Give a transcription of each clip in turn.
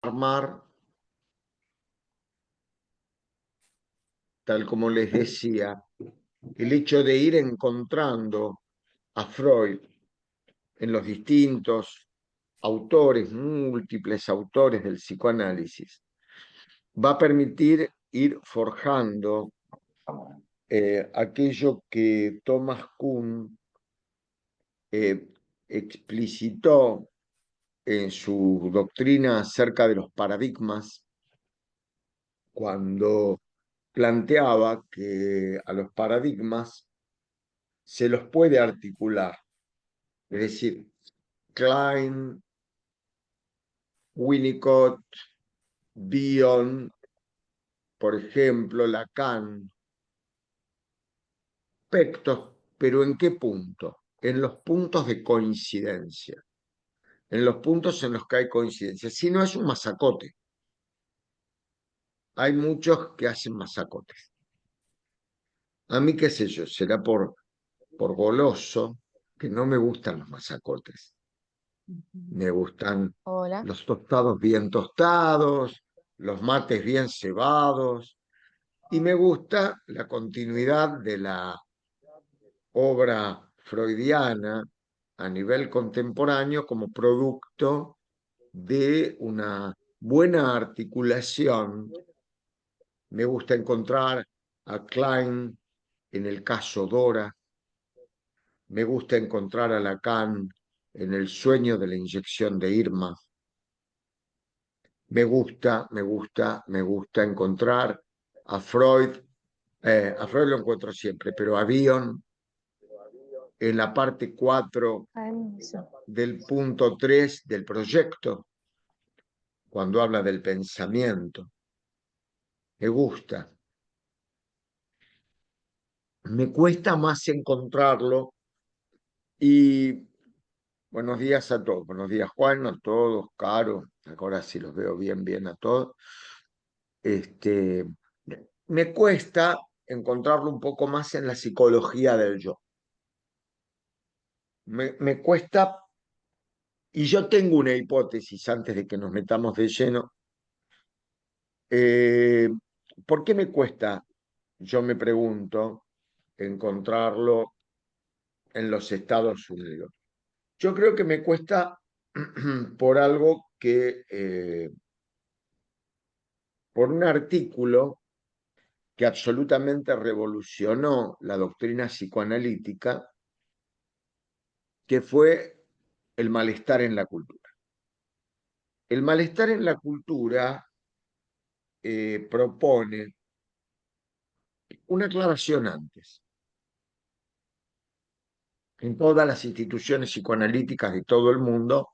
armar, tal como les decía, el hecho de ir encontrando a Freud en los distintos autores, múltiples autores del psicoanálisis, va a permitir ir forjando aquello que Thomas Kuhn explicitó en su doctrina acerca de los paradigmas, cuando planteaba que a los paradigmas se los puede articular. Es decir, Klein, Winnicott, Bion, por ejemplo, Lacan, aspectos, pero ¿en qué punto? En los puntos de coincidencia, en los puntos en los que hay coincidencia. Si no es un masacote, hay muchos que hacen masacotes. A mí, qué sé yo, será por goloso, que no me gustan los masacotes. Me gustan Hola. los tostados bien tostados, los mates bien cebados, y me gusta la continuidad de la obra freudiana a nivel contemporáneo como producto de una buena articulación. Me gusta encontrar a Klein en el caso Dora, me gusta encontrar a Lacan en el sueño de la inyección de Irma. Me gusta encontrar a Freud lo encuentro siempre, pero a Bion en la parte 4 Permiso. del punto 3 del proyecto, cuando habla del pensamiento. Me gusta. Me cuesta más encontrarlo y buenos días a todos. Buenos días, Juan, a todos, Caro. Ahora sí los veo bien a todos. Me cuesta encontrarlo un poco más en la psicología del yo. Me cuesta, y yo tengo una hipótesis antes de que nos metamos de lleno. ¿Por qué me cuesta, yo me pregunto, encontrarlo en los Estados Unidos? Yo creo que me cuesta por algo por un artículo que absolutamente revolucionó la doctrina psicoanalítica, que fue el malestar en la cultura. El malestar en la cultura propone una aclaración antes. En todas las instituciones psicoanalíticas de todo el mundo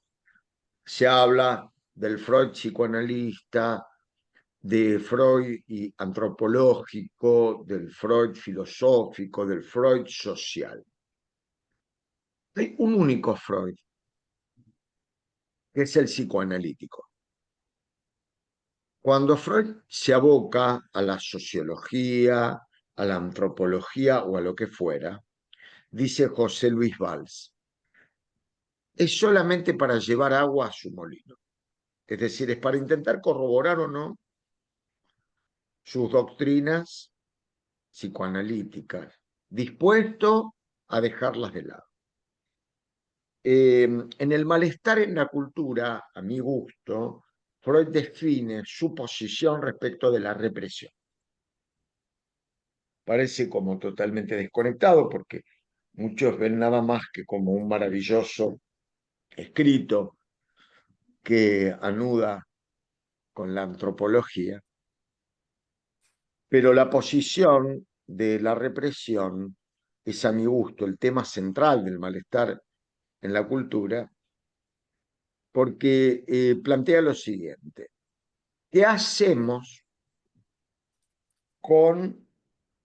se habla del Freud psicoanalista, de Freud y antropológico, del Freud filosófico, del Freud social. Hay un único Freud, que es el psicoanalítico. Cuando Freud se aboca a la sociología, a la antropología o a lo que fuera, dice José Luis Valls, es solamente para llevar agua a su molino. Es decir, es para intentar corroborar o no sus doctrinas psicoanalíticas, dispuesto a dejarlas de lado. En el malestar en la cultura, a mi gusto, Freud define su posición respecto de la represión. Parece como totalmente desconectado porque muchos ven nada más que como un maravilloso escrito que anuda con la antropología, pero la posición de la represión es, a mi gusto, el tema central del malestar en la cultura, porque plantea lo siguiente: ¿qué hacemos con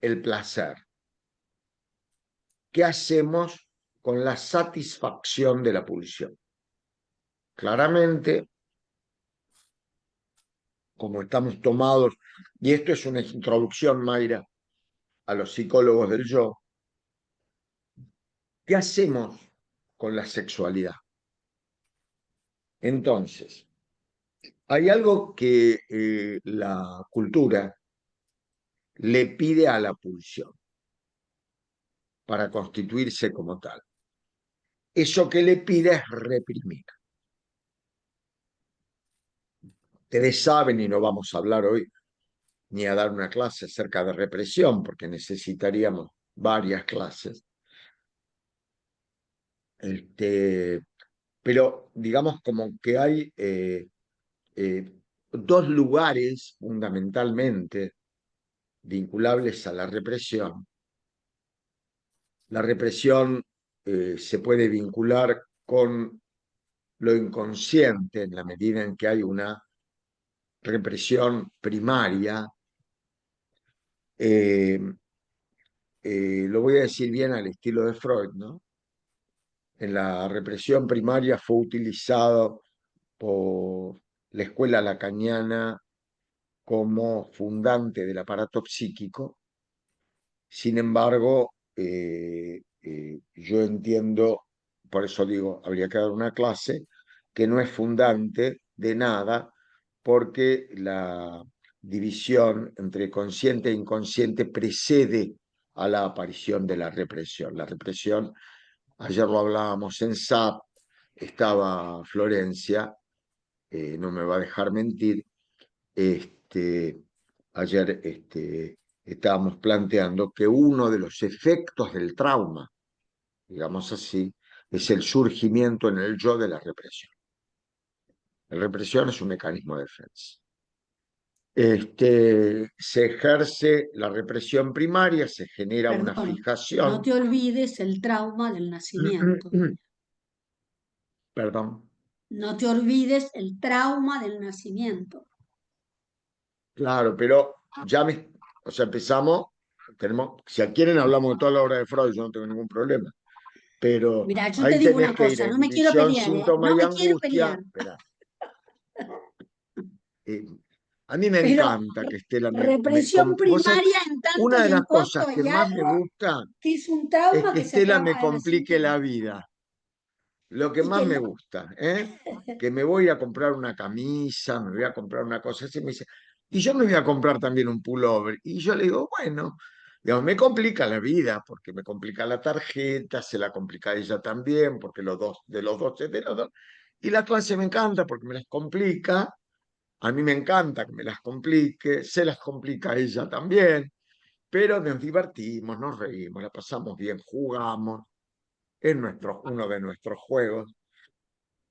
el placer? ¿Qué hacemos con la satisfacción de la pulsión? Claramente, como estamos tomados, y esto es una introducción, Mayra, a los psicólogos del yo, ¿qué hacemos con la sexualidad? Entonces, Hay algo que la cultura le pide a la pulsión para constituirse como tal. Eso que le pide es reprimir. Ustedes saben, y no vamos a hablar hoy ni a dar una clase acerca de represión, porque necesitaríamos varias clases. Pero digamos como que hay dos lugares fundamentalmente vinculables a la represión. La represión se puede vincular con lo inconsciente en la medida en que hay una represión primaria. eh, lo voy a decir bien al estilo de Freud, ¿no? En la represión primaria fue utilizado por la escuela lacaniana como fundante del aparato psíquico. Sin embargo, yo entiendo, por eso digo, habría que dar una clase, que no es fundante de nada, porque la división entre consciente e inconsciente precede a la aparición de la represión. La represión, ayer lo hablábamos en SAP, estaba Florencia, no me va a dejar mentir, este, ayer estábamos planteando que uno de los efectos del trauma, digamos así, es el surgimiento en el yo de la represión. La represión es un mecanismo de defensa. Se ejerce la represión primaria, se genera una Perdón, no fijación. te olvides el trauma del nacimiento. Perdón. No te olvides el trauma del nacimiento. Claro, pero ya o sea, empezamos, si quieren hablamos de toda la obra de Freud, yo no tengo ningún problema. Pero Mira, yo te ahí digo tenés una que ir cosa, en no me quiero división, pelear, ¿eh? síntoma No y me quiero angustia. pelear. Espera, eh, a mí me Pero encanta que Estela represión vos sabés, primaria en tanto una de y en las cuanto cosas que hay más me algo gusta que es un es trauma que que se Estela me acaba de complique la nacimiento. vida. Lo que Y más que me no. gusta, ¿eh? Que me voy a comprar una camisa, me voy a comprar una cosa así, me dice, y yo me voy a comprar también un pullover. Y yo le digo, bueno, digamos, me complica la vida, porque me complica la tarjeta, se la complica a ella también, porque los dos, de los dos es de los dos. Y la clase me encanta porque me las complica, a mí me encanta que me las complique, se las complica a ella también, pero nos divertimos, nos reímos, la pasamos bien, jugamos, es uno de nuestros juegos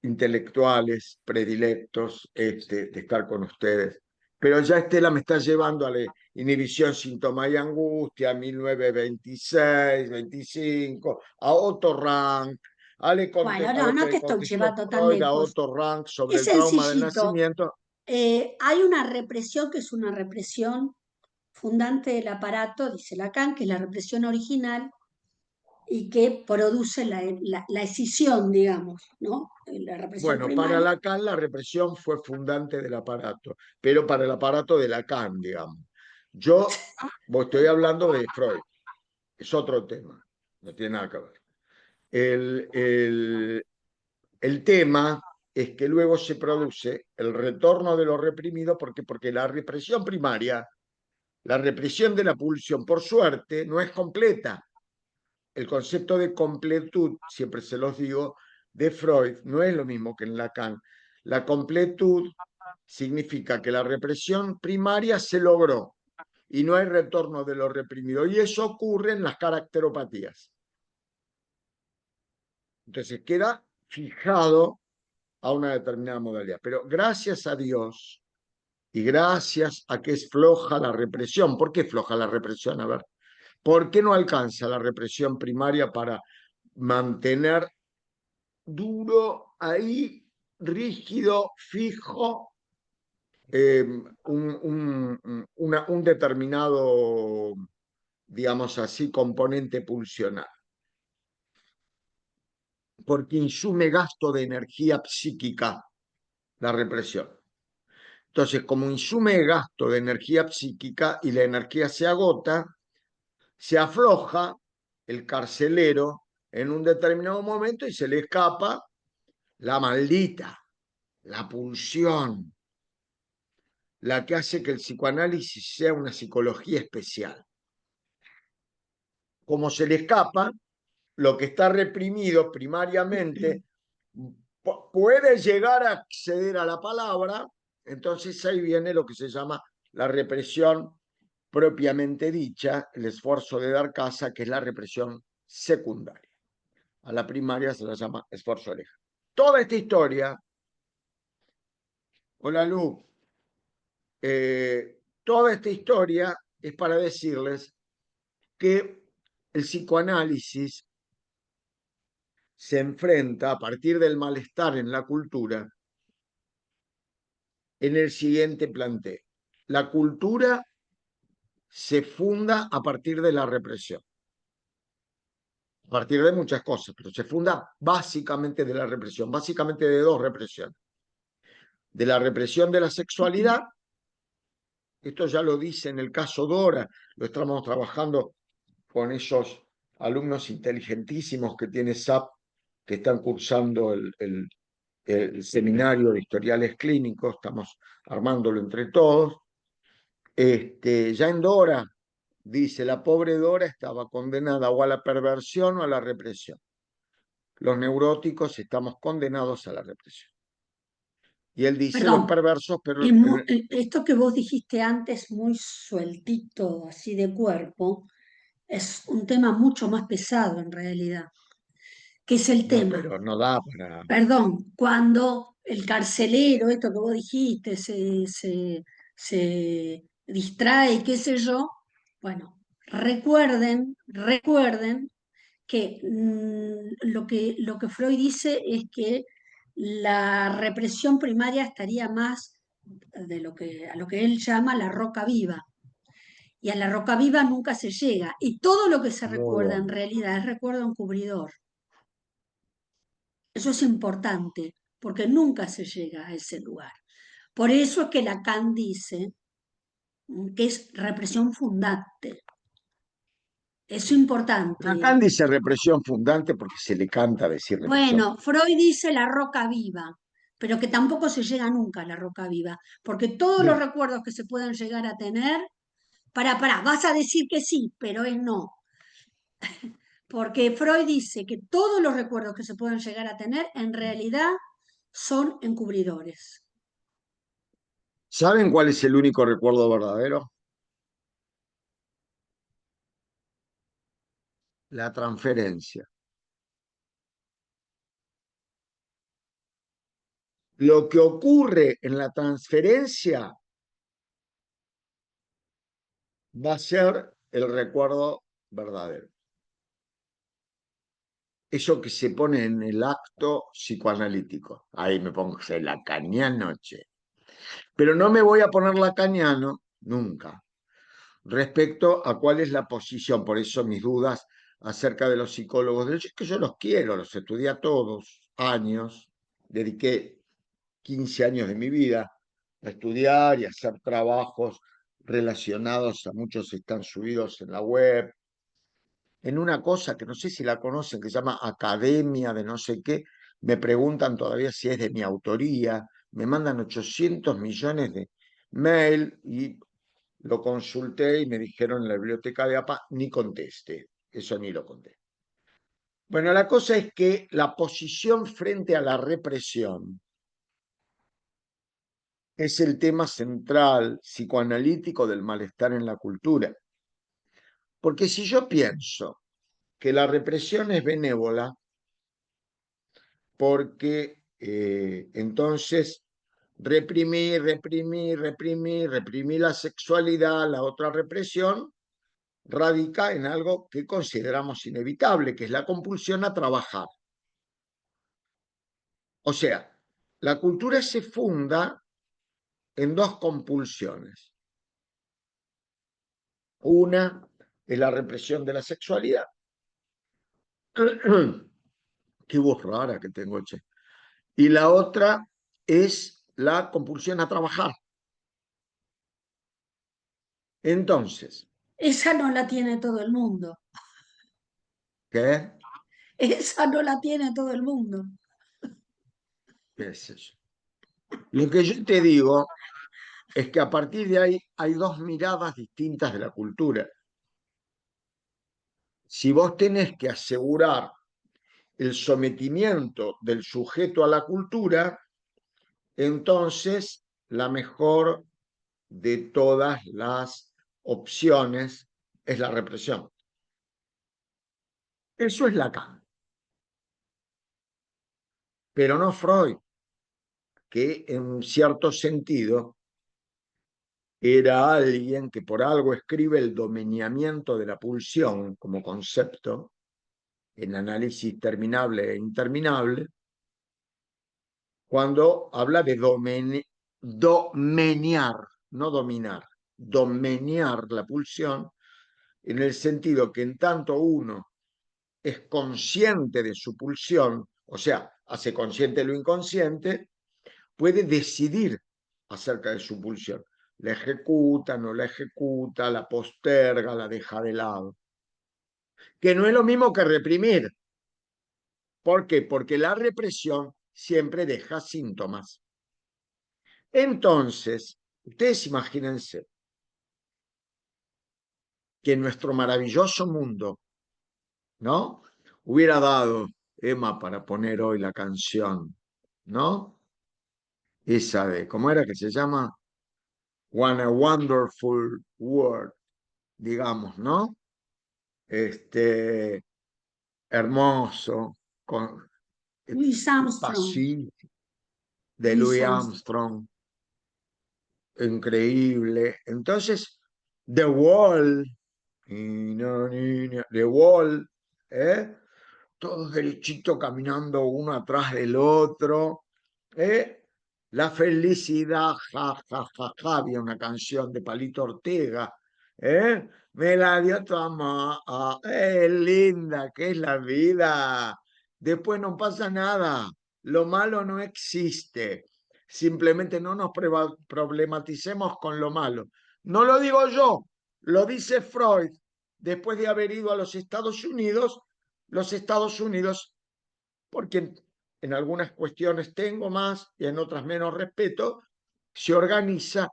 intelectuales predilectos de estar con ustedes. Pero ya Estela me está llevando a la inhibición, síntoma y angustia, a 1926, 25, a Otto Rank, Bueno, a no, lo no que te le estoy contestó llevando tan Freud a lejos. Otto Rank sobre Es el trauma del sencillito. nacimiento. Hay una represión que es una represión fundante del aparato, dice Lacan, que es la represión original y que produce la escisión, digamos, ¿no? La represión Bueno, para primaria. Lacan la represión fue fundante del aparato, pero para el aparato de Lacan, digamos. Vos estoy hablando de Freud, es otro tema, no tiene nada que ver. El, el, el tema es que luego se produce el retorno de lo reprimido porque la represión primaria, la represión de la pulsión, por suerte, no es completa. El concepto de completud, siempre se los digo, de Freud no es lo mismo que en Lacan. La completud significa que la represión primaria se logró y no hay retorno de lo reprimido. Y eso ocurre en las caracteropatías. Entonces queda fijado a una determinada modalidad. Pero gracias a Dios y gracias a que es floja la represión. ¿Por qué es floja la represión? A ver, ¿por qué no alcanza la represión primaria para mantener duro ahí, rígido, fijo, un determinado, digamos así, componente pulsional? Porque insume gasto de energía psíquica la represión. Entonces, como insume gasto de energía psíquica y la energía se agota, se afloja el carcelero en un determinado momento y se le escapa la maldita, la pulsión. la que hace que el psicoanálisis sea una psicología especial. Como se le escapa, lo que está reprimido primariamente puede llegar a acceder a la palabra, entonces ahí viene lo que se llama la represión propiamente dicha, el esfuerzo de dar caza, que es la represión secundaria. A la primaria se la llama esfuerzo de oreja. Toda esta historia, hola Lu, toda esta historia es para decirles que el psicoanálisis se enfrenta a partir del malestar en la cultura en el siguiente planteo. La cultura se funda a partir de la represión, a partir de muchas cosas, pero se funda básicamente de la represión, básicamente de dos represiones. De la represión de la sexualidad, esto ya lo dice en el caso Dora, lo estamos trabajando con esos alumnos inteligentísimos que tiene SAP, que están cursando el seminario de historiales clínicos, estamos armándolo entre todos. Ya en Dora, dice, la pobre Dora estaba condenada o a la perversión o a la represión. Los neuróticos estamos condenados a la represión. Y él dice los Perdón, perversos, pero esto que vos dijiste antes, muy sueltito, así de cuerpo, es un tema mucho más pesado en realidad, que es el no, tema. pero no da para... Perdón, cuando el carcelero, esto que vos dijiste, se distrae, qué sé yo, bueno, recuerden que, lo que Freud dice es que la represión primaria estaría más de a lo que él llama la roca viva. Y a la roca viva nunca se llega. Y todo lo que se Muy recuerda en bueno. realidad es recuerdo encubridor. Eso es importante, porque nunca se llega a ese lugar. Por eso es que Lacan dice que es represión fundante. Es Lacan importante. dice represión fundante porque se le canta decir represión Bueno, fundante. Freud dice la roca viva, pero que tampoco se llega nunca a la roca viva, porque todos los No, recuerdos que se puedan llegar a tener, vas a decir que sí, pero es no. Porque Freud dice que todos los recuerdos que se puedan llegar a tener en realidad son encubridores. ¿saben cuál es el único recuerdo verdadero? La transferencia. Lo que ocurre en la transferencia va a ser el recuerdo verdadero. Eso que se pone en el acto psicoanalítico. Ahí me pongo lacaniano, che. Pero no me voy a poner lacaniano nunca respecto a cuál es la posición. Por eso mis dudas acerca de los psicólogos de hecho es que yo los quiero, los estudié a todos años, dediqué 15 años de mi vida a estudiar y a hacer trabajos relacionados, a muchos están subidos en la web, en una cosa que no sé si la conocen, que se llama Academia de no sé qué, me preguntan todavía si es de mi autoría, me mandan 800 millones de mail y lo consulté y me dijeron en la biblioteca de APA, ni conteste, eso ni lo conté. Bueno, la cosa es que la posición frente a la represión es el tema central psicoanalítico del malestar en la cultura. Porque si yo pienso que la represión es benévola, porque entonces reprimir la sexualidad, la otra represión, radica en algo que consideramos inevitable, que es la compulsión a trabajar. O sea, la cultura se funda en dos compulsiones. Una es la represión de la sexualidad. Qué voz rara que tengo, che. Y la otra es la compulsión a trabajar. Entonces, Esa no la tiene todo el mundo. ¿qué? Esa no la tiene todo el mundo. ¿Qué es eso? Lo que yo te digo es que a partir de ahí hay dos miradas distintas de la cultura. Si vos tenés que asegurar el sometimiento del sujeto a la cultura, entonces la mejor de todas las opciones es la represión. Eso es Lacan, pero no Freud, que en cierto sentido era alguien que por algo escribe el domeniamiento de la pulsión como concepto en análisis terminable e interminable, cuando habla de domeniar, no dominar, domeniar la pulsión, en el sentido que en tanto uno es consciente de su pulsión, o sea, hace consciente lo inconsciente, puede decidir acerca de su pulsión. La ejecuta, no la ejecuta, la posterga, la deja de lado. Que no es lo mismo que reprimir. ¿Por qué? Porque la represión siempre deja síntomas. Entonces, ustedes imagínense que nuestro maravilloso mundo, ¿no? Hubiera dado, Emma, para poner hoy la canción, ¿no? Esa de, ¿cómo era que se llama? What a Wonderful World, digamos, ¿no? Hermoso, con Louis Armstrong. pacífico, de Louis Louis Armstrong. Armstrong, increíble. Entonces, The Wall, The Wall, ¿eh? Todos derechitos caminando uno atrás del otro. ¿Eh? La felicidad, ja, ja, ja, ja, había una canción de Palito Ortega. ¿Eh? Me la dio tu mamá. Linda, que es la vida. Después no pasa nada. Lo malo no existe. Simplemente no nos problematicemos con lo malo. No lo digo yo, lo dice Freud. Después de haber ido a los Estados Unidos, porque en algunas cuestiones tengo más y en otras menos respeto, se organiza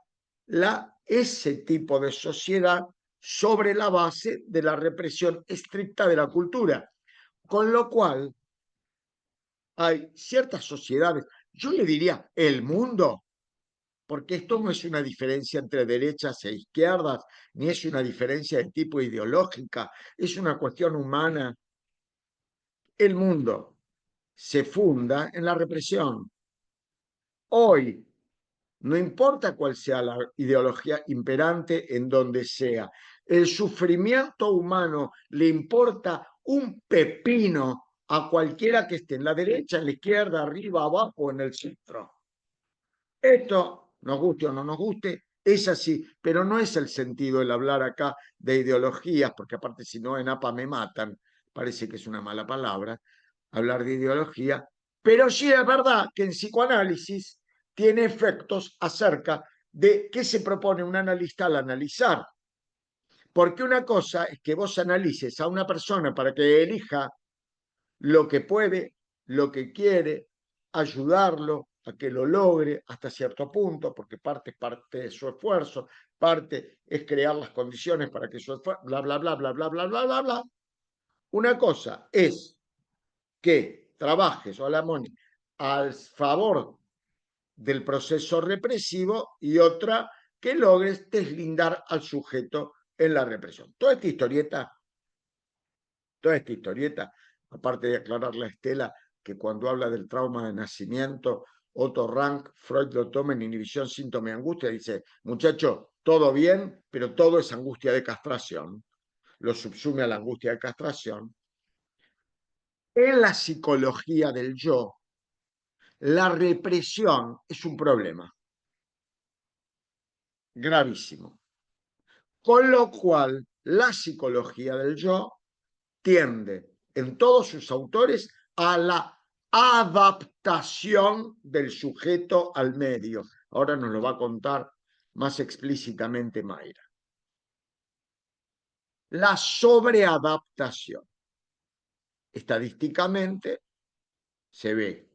ese tipo de sociedad sobre la base de la represión estricta de la cultura. Con lo cual, hay ciertas sociedades, yo le diría el mundo, porque esto no es una diferencia entre derechas e izquierdas, ni es una diferencia de tipo ideológica, es una cuestión humana. El mundo se funda en la represión. Hoy, no importa cuál sea la ideología imperante en donde sea, el sufrimiento humano le importa un pepino a cualquiera que esté en la derecha, en la izquierda, arriba, abajo o en el centro. Esto, nos guste o no nos guste, es así, pero no es el sentido el hablar acá de ideologías, porque aparte si no en APA me matan, parece que es una mala palabra, hablar de ideología, pero sí es verdad que en psicoanálisis tiene efectos acerca de qué se propone un analista al analizar. Porque una cosa es que vos analices a una persona para que elija lo que puede, lo que quiere, ayudarlo a que lo logre hasta cierto punto, porque parte de su esfuerzo, parte es crear las condiciones para que su esfuerzo, bla, bla, bla, bla, bla, bla, bla, bla, bla. Una cosa es que trabajes, o la Moni, al favor del proceso represivo y otra que logres deslindar al sujeto en la represión. Toda esta historieta, aparte de aclararle a Estela que cuando habla del trauma de nacimiento, Otto Rank, Freud lo toma en inhibición, síntoma y angustia, dice, muchacho, todo bien, pero todo es angustia de castración. Lo subsume a la angustia de castración. En la psicología del yo, la represión es un problema gravísimo. Con lo cual, la psicología del yo tiende en todos sus autores a la adaptación del sujeto al medio. Ahora nos lo va a contar más explícitamente Mayra. La sobreadaptación. Estadísticamente se ve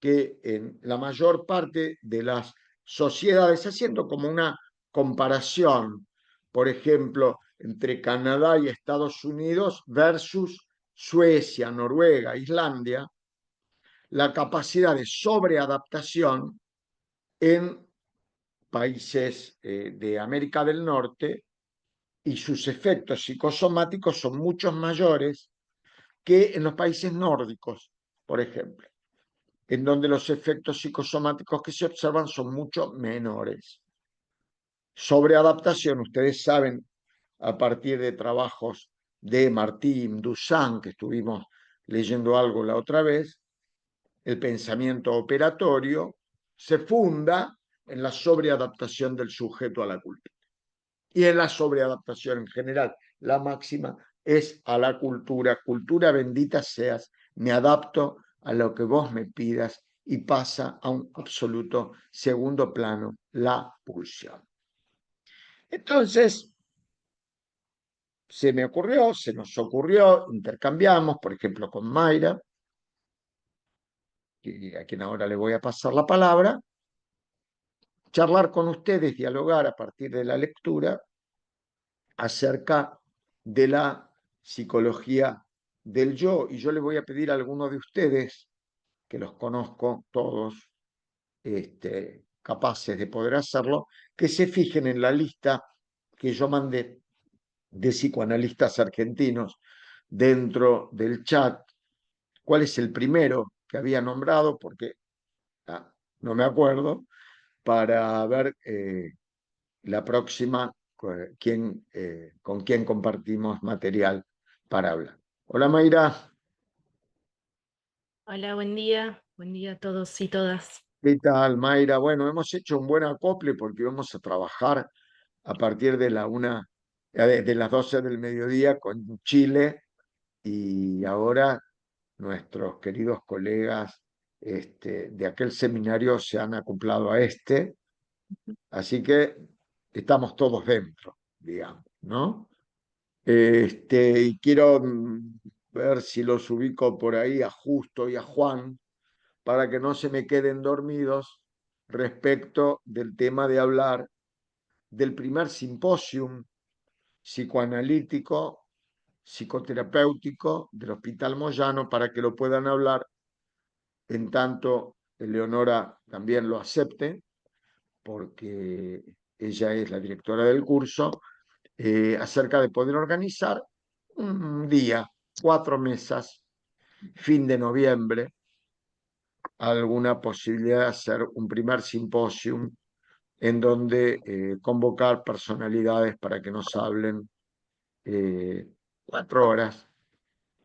que en la mayor parte de las sociedades, haciendo como una comparación, por ejemplo, entre Canadá y Estados Unidos versus Suecia, Noruega, Islandia, la capacidad de sobreadaptación en países de América del Norte, y sus efectos psicosomáticos son mucho mayores que en los países nórdicos, por ejemplo, en donde los efectos psicosomáticos que se observan son mucho menores. Sobreadaptación, ustedes saben, a partir de trabajos de Martín Dusan, que estuvimos leyendo algo la otra vez, el pensamiento operatorio se funda en la sobreadaptación del sujeto a la cultura. Y en la sobreadaptación en general, la máxima es a la cultura. Cultura bendita seas, me adapto a lo que vos me pidas y pasa a un absoluto segundo plano la pulsión. Entonces, se nos ocurrió, intercambiamos, por ejemplo, con Mayra, a quien ahora le voy a pasar la palabra, charlar con ustedes, dialogar a partir de la lectura acerca de la psicología del yo. Y yo le voy a pedir a algunos de ustedes, que los conozco todos, capaces de poder hacerlo, que se fijen en la lista que yo mandé de psicoanalistas argentinos dentro del chat, cuál es el primero que había nombrado, porque no me acuerdo, para ver la próxima con quién compartimos material para hablar. Hola Mayra, Hola, buen día a todos y todas. ¿qué tal Mayra? Bueno, hemos hecho un buen acople porque vamos a trabajar a partir de de las 12 del mediodía con Chile, y ahora nuestros queridos colegas de aquel seminario se han acoplado a así que estamos todos dentro, digamos, ¿no? Y quiero ver si los ubico por ahí a Justo y a Juan para que no se me queden dormidos respecto del tema de hablar del primer simposium psicoanalítico, psicoterapéutico del Hospital Moyano, para que lo puedan hablar en tanto Eleonora también lo acepte, porque ella es la directora del curso, acerca de poder organizar un día, 4 mesas, fin de noviembre, alguna posibilidad de hacer un primer simposium en donde convocar personalidades para que nos hablen 4 horas,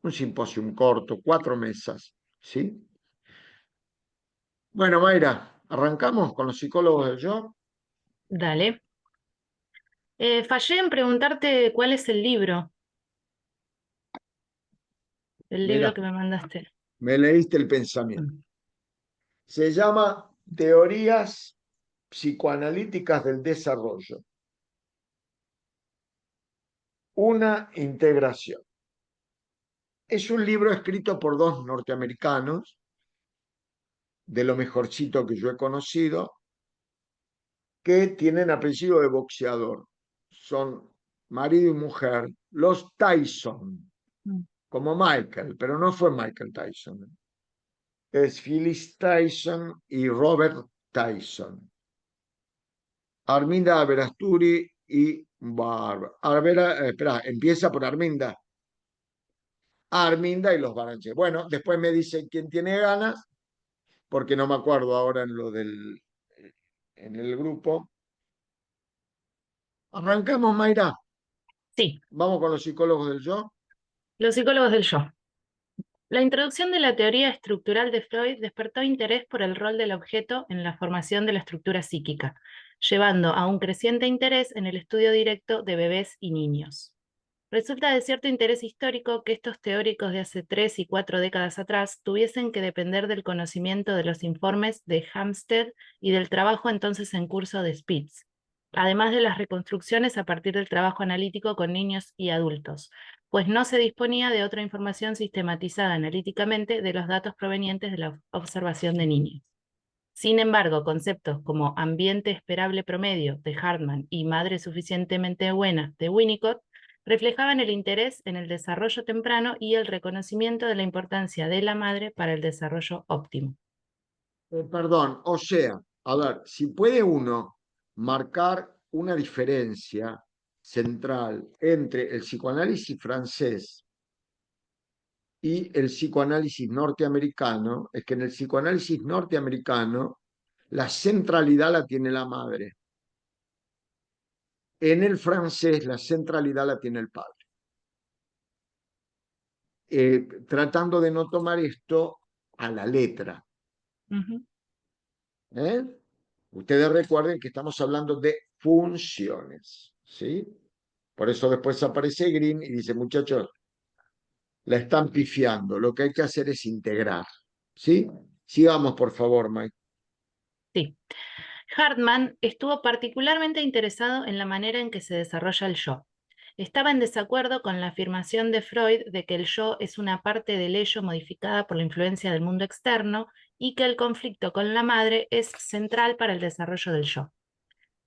un simposium corto, 4 mesas, ¿sí? Bueno, Mayra, arrancamos con los psicólogos del yo. Dale. Fallé en preguntarte cuál es el libro Mira, que me mandaste. me leíste el pensamiento. Mm. Se llama Teorías psicoanalíticas del desarrollo. Una integración. Es un libro escrito por dos norteamericanos, de lo mejorcito que yo he conocido, que tienen apellido de boxeador. Son marido y mujer, los Tyson, Mm. como Michael, pero no fue Michael Tyson. Es Phyllis Tyson y Robert Tyson. Arminda Averasturi y Barb. Espera, empieza por Arminda. Arminda y los Baranche. Bueno, después me dicen quién tiene ganas, porque no me acuerdo ahora en el grupo. Arrancamos, Mayra. Sí, Vamos con los psicólogos del yo. los psicólogos del yo. La introducción de la teoría estructural de Freud despertó interés por el rol del objeto en la formación de la estructura psíquica, llevando a un creciente interés en el estudio directo de bebés y niños. Resulta de cierto interés histórico que estos teóricos de hace 3 y 4 décadas atrás tuviesen que depender del conocimiento de los informes de Hampstead y del trabajo entonces en curso de Spitz, además de las reconstrucciones a partir del trabajo analítico con niños y adultos, pues no se disponía de otra información sistematizada analíticamente de los datos provenientes de la observación de niños. Sin embargo, conceptos como ambiente esperable promedio de Hartman y madre suficientemente buena de Winnicott reflejaban el interés en el desarrollo temprano y el reconocimiento de la importancia de la madre para el desarrollo óptimo. Perdón, o sea, a ver, si puede uno marcar una diferencia central entre el psicoanálisis francés y el psicoanálisis norteamericano, es que en el psicoanálisis norteamericano la centralidad la tiene la madre. En el francés la centralidad la tiene el padre. Tratando de no tomar esto a la letra. ¿Eh? Ustedes recuerden que estamos hablando de funciones, ¿sí? Por eso después aparece Green y dice, muchachos, la están pifiando, lo que hay que hacer es integrar, ¿sí? Sigamos, por favor, Mike. Sí. Hartman estuvo particularmente interesado en la manera en que se desarrolla el yo. Estaba en desacuerdo con la afirmación de Freud de que el yo es una parte del ello modificada por la influencia del mundo externo y que el conflicto con la madre es central para el desarrollo del yo.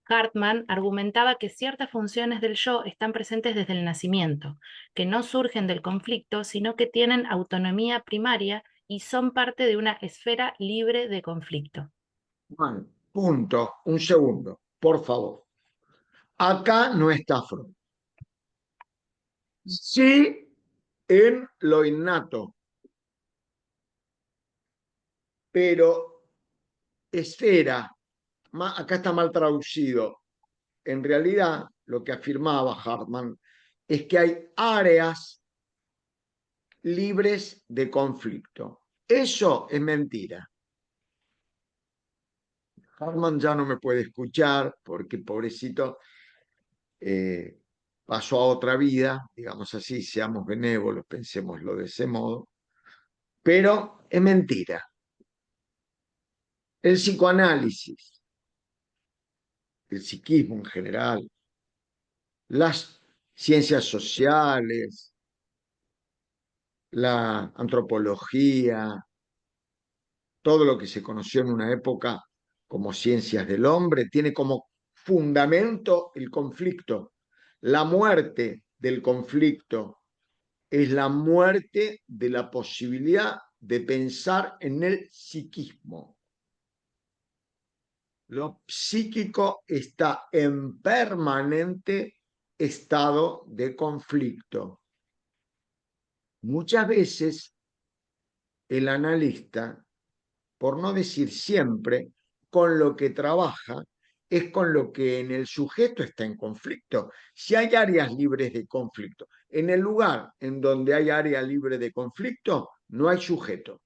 Hartman argumentaba que ciertas funciones del yo están presentes desde el nacimiento, que no surgen del conflicto, sino que tienen autonomía primaria y son parte de una esfera libre de conflicto. Bueno, punto, un segundo, por favor. Acá no está Freud. Sí, en lo innato, pero esfera, acá está mal traducido. En realidad, lo que afirmaba Hartman es que hay áreas libres de conflicto. Eso es mentira. Hartman ya no me puede escuchar porque, pobrecito, pasó a otra vida, digamos así, seamos benévolos, pensémoslo de ese modo, pero es mentira. El psicoanálisis, el psiquismo en general, las ciencias sociales, la antropología, todo lo que se conoció en una época como ciencias del hombre, tiene como fundamento el conflicto. La muerte del conflicto es la muerte de la posibilidad de pensar en el psiquismo. Lo psíquico está en permanente estado de conflicto. Muchas veces el analista, por no decir siempre, con lo que trabaja es con lo que en el sujeto está en conflicto. Si hay áreas libres de conflicto, en el lugar en donde hay área libre de conflicto, no hay sujeto.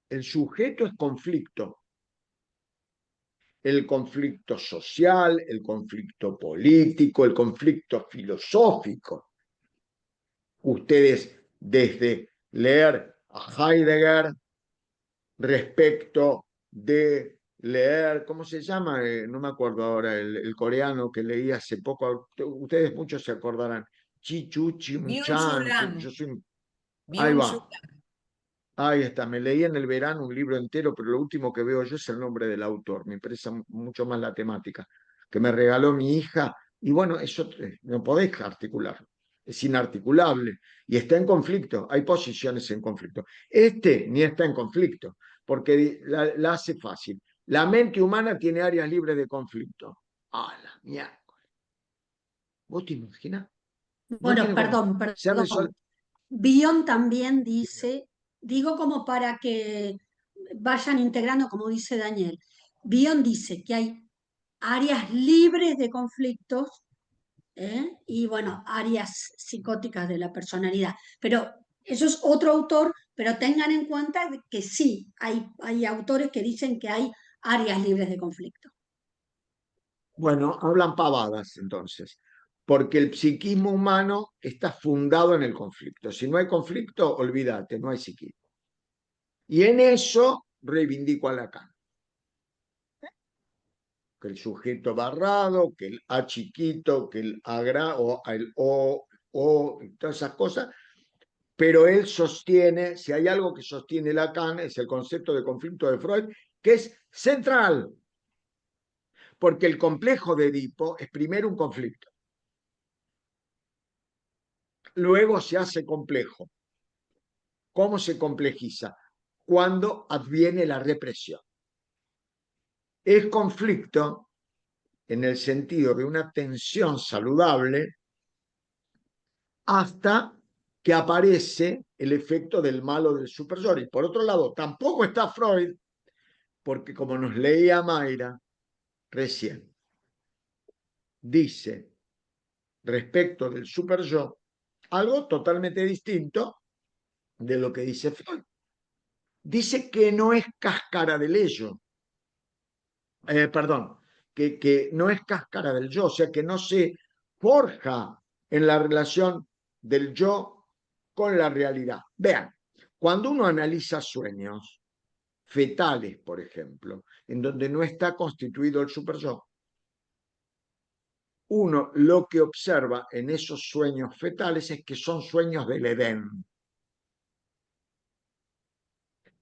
El sujeto es conflicto. El conflicto social, el conflicto político, el conflicto filosófico. Ustedes, desde leer a Heidegger respecto de leer, ¿cómo se llama? No me acuerdo ahora, el coreano que leí hace poco, ustedes muchos se acordarán, Chi Chu Chim Byung-Chul Chan, Han. yo soy, ahí Byung-Chul va, Han. ahí está, me leí en el verano un libro entero, pero lo último que veo yo es el nombre del autor, me interesa mucho más la temática, que me regaló mi hija, y bueno, eso no podés articularlo, es inarticulable, y está en conflicto, hay posiciones en conflicto. Este ni está en conflicto, porque la hace fácil. La mente humana tiene áreas libres de conflicto. ¡Ah, la mierda! ¿Vos te imaginas? No Bueno, tiene conflicto. Se perdón. Bion también dice, digo como para que vayan integrando, como dice Daniel. Bion dice que hay áreas libres de conflictos, y bueno, áreas psicóticas de la personalidad. Pero eso es otro autor, pero tengan en cuenta que sí, hay autores que dicen que hay áreas libres de conflicto. Bueno, hablan pavadas entonces, porque el psiquismo humano está fundado en el conflicto. Si no hay conflicto, olvídate, no hay psiquismo. Y en eso reivindico a Lacan. Que el sujeto barrado, que el A chiquito, que el A o el O, todas esas cosas, pero él sostiene, si hay algo que sostiene Lacan, es el concepto de conflicto de Freud, que es central, porque el complejo de Edipo es primero un conflicto, luego se hace complejo. ¿Cómo se complejiza? Cuando adviene la represión. Es conflicto en el sentido de una tensión saludable hasta que aparece el efecto del malo del superyo. Y por otro lado, tampoco está Freud, porque como nos leía Mayra recién, dice respecto del superyo algo totalmente distinto de lo que dice Freud. Dice que no es cáscara del ello, perdón, que no es cáscara del yo, o sea, que no se forja en la relación del yo con la realidad. Vean, cuando uno analiza sueños fetales, por ejemplo, en donde no está constituido el superyo, uno lo que observa en esos sueños fetales es que son sueños del Edén.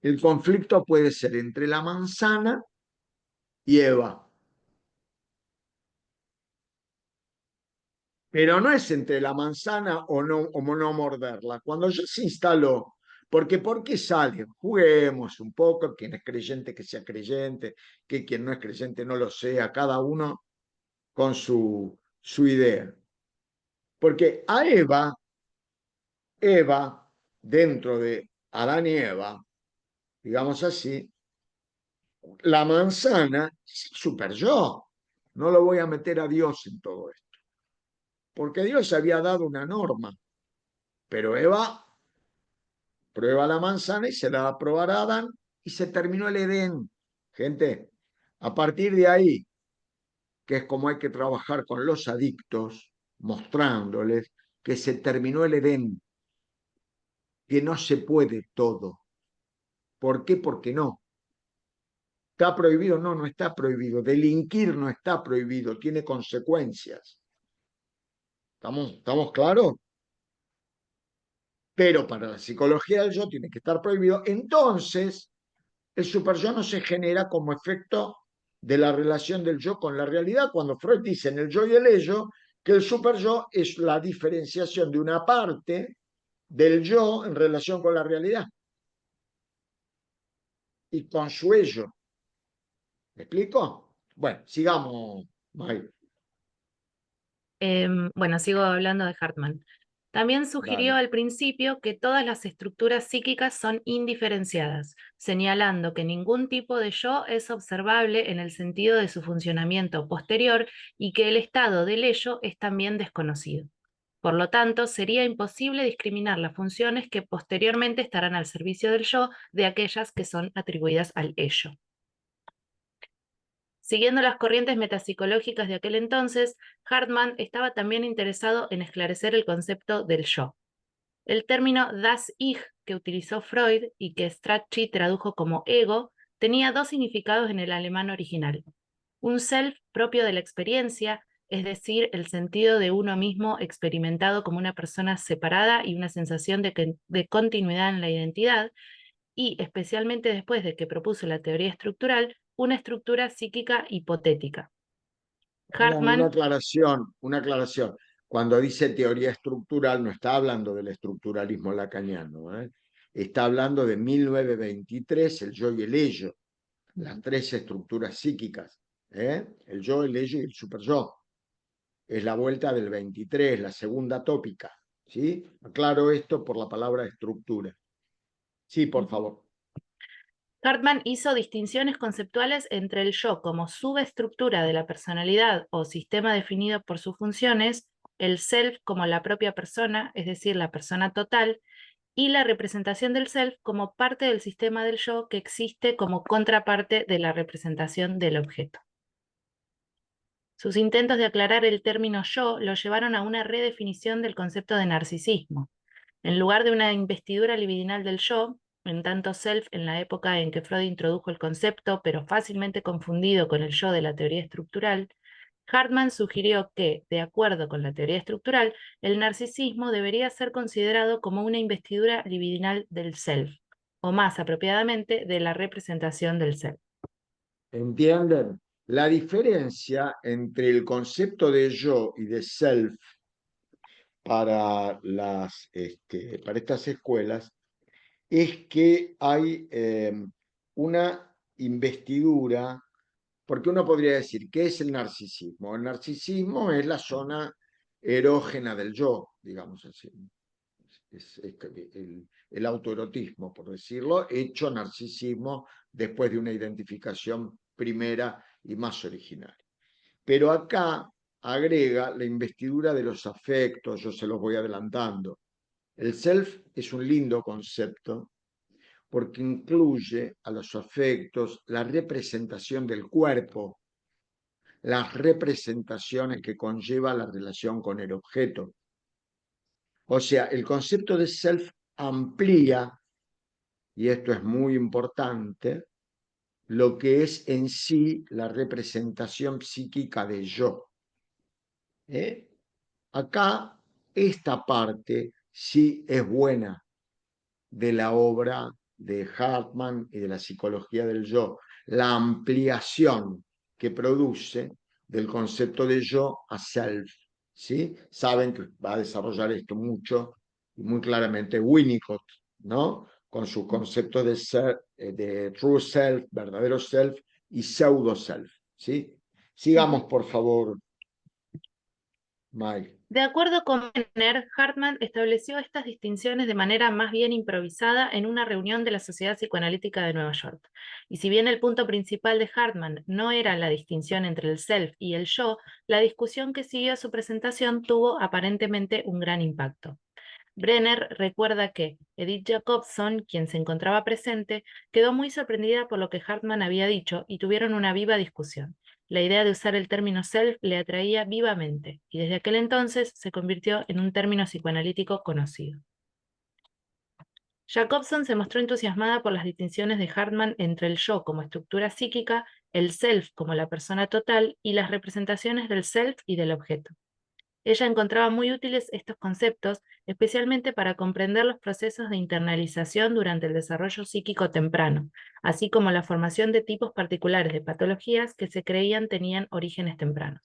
El conflicto puede ser entre la manzana y Eva, pero no es entre la manzana o no morderla. Cuando ya se instaló, porque ¿por qué sale? Juguemos un poco, quien es creyente que sea creyente, que quien no es creyente no lo sea, cada uno con su idea. Porque a Eva, dentro de Adán y Eva, digamos así, la manzana es el super yo. No lo voy a meter a Dios en todo esto, porque Dios había dado una norma, pero Eva prueba la manzana y se la va a probar a Adán y se terminó el Edén. Gente, a partir de ahí, que es como hay que trabajar con los adictos, mostrándoles que se terminó el Edén, que no se puede todo. ¿Por qué? Porque no. ¿Está prohibido? No, no está prohibido. Delinquir no está prohibido, tiene consecuencias. ¿Estamos claros? Pero para la psicología del yo tiene que estar prohibido. Entonces, el superyo no se genera como efecto de la relación del yo con la realidad, cuando Freud dice en el yo y el ello que el superyo es la diferenciación de una parte del yo en relación con la realidad y con su ello. ¿Me explico? Bueno, sigamos, Mike. Bueno, sigo hablando de Hartmann. También sugirió Dale. al principio que todas las estructuras psíquicas son indiferenciadas, señalando que ningún tipo de yo es observable en el sentido de su funcionamiento posterior y que el estado del ello es también desconocido. Por lo tanto, sería imposible discriminar las funciones que posteriormente estarán al servicio del yo de aquellas que son atribuidas al ello. Siguiendo las corrientes metapsicológicas de aquel entonces, Hartmann estaba también interesado en esclarecer el concepto del yo. El término das Ich que utilizó Freud y que Strachey tradujo como ego tenía dos significados en el alemán original. Un self propio de la experiencia, es decir, el sentido de uno mismo experimentado como una persona separada y una sensación de continuidad en la identidad, y especialmente después de que propuso la teoría estructural, una estructura psíquica hipotética. Perdón, una Hartmann, aclaración, una aclaración. Cuando dice teoría estructural, no está hablando del estructuralismo lacaniano, ¿eh? Está hablando de 1923, el yo y el ello, las tres estructuras psíquicas, ¿eh? El yo, el ello y el superyo. Es la vuelta del 23, la segunda tópica, ¿sí? Aclaro esto por la palabra estructura. Sí, por favor. Hartmann hizo distinciones conceptuales entre el yo como subestructura de la personalidad o sistema definido por sus funciones, el self como la propia persona, es decir, la persona total, y la representación del self como parte del sistema del yo que existe como contraparte de la representación del objeto. Sus intentos de aclarar el término yo lo llevaron a una redefinición del concepto de narcisismo. En lugar de una investidura libidinal del yo, en tanto self en la época en que Freud introdujo el concepto, pero fácilmente confundido con el yo de la teoría estructural, Hartman sugirió que, de acuerdo con la teoría estructural, el narcisismo debería ser considerado como una investidura libidinal del self, o más apropiadamente, de la representación del self. ¿Entienden? La diferencia entre el concepto de yo y de self para para estas escuelas es que hay una investidura, porque uno podría decir, ¿qué es el narcisismo? El narcisismo es la zona erógena del yo, digamos así. Es el autoerotismo, por decirlo, hecho narcisismo después de una identificación primera y más original. Pero acá agrega la investidura de los afectos, yo se los voy adelantando. El self es un lindo concepto porque incluye a los afectos la representación del cuerpo, las representaciones que conlleva la relación con el objeto. O sea, el concepto de self amplía, y esto es muy importante, lo que es en sí la representación psíquica de yo. Acá, esta parte sí es buena de la obra de Hartman y de la psicología del yo, la ampliación que produce del concepto de yo a self. ¿Sí? Saben que va a desarrollar esto mucho y muy claramente Winnicott, ¿no? Con su concepto de true self, verdadero self y pseudo self. ¿Sí? Sigamos, por favor, Mike. De acuerdo con Brenner, Hartman estableció estas distinciones de manera más bien improvisada en una reunión de la Sociedad Psicoanalítica de Nueva York. Y si bien el punto principal de Hartman no era la distinción entre el self y el yo, la discusión que siguió a su presentación tuvo aparentemente un gran impacto. Brenner recuerda que Edith Jacobson, quien se encontraba presente, quedó muy sorprendida por lo que Hartman había dicho y tuvieron una viva discusión. La idea de usar el término self le atraía vivamente, y desde aquel entonces se convirtió en un término psicoanalítico conocido. Jacobson se mostró entusiasmada por las distinciones de Hartman entre el yo como estructura psíquica, el self como la persona total y las representaciones del self y del objeto. Ella encontraba muy útiles estos conceptos, especialmente para comprender los procesos de internalización durante el desarrollo psíquico temprano, así como la formación de tipos particulares de patologías que se creían tenían orígenes tempranos.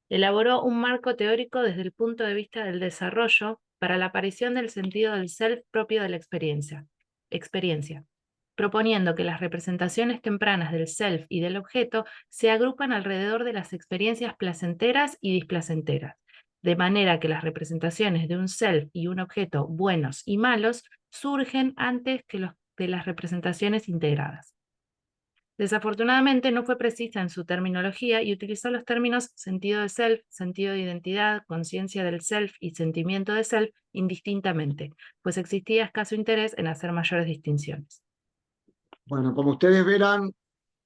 Elaboró un marco teórico desde el punto de vista del desarrollo para la aparición del sentido del self propio de la experiencia, proponiendo que las representaciones tempranas del self y del objeto se agrupan alrededor de las experiencias placenteras y displacenteras, de manera que las representaciones de un self y un objeto buenos y malos surgen antes que de las representaciones integradas. Desafortunadamente no fue precisa en su terminología y utilizó los términos sentido de self, sentido de identidad, conciencia del self y sentimiento de self indistintamente, pues existía escaso interés en hacer mayores distinciones. Bueno, como ustedes verán,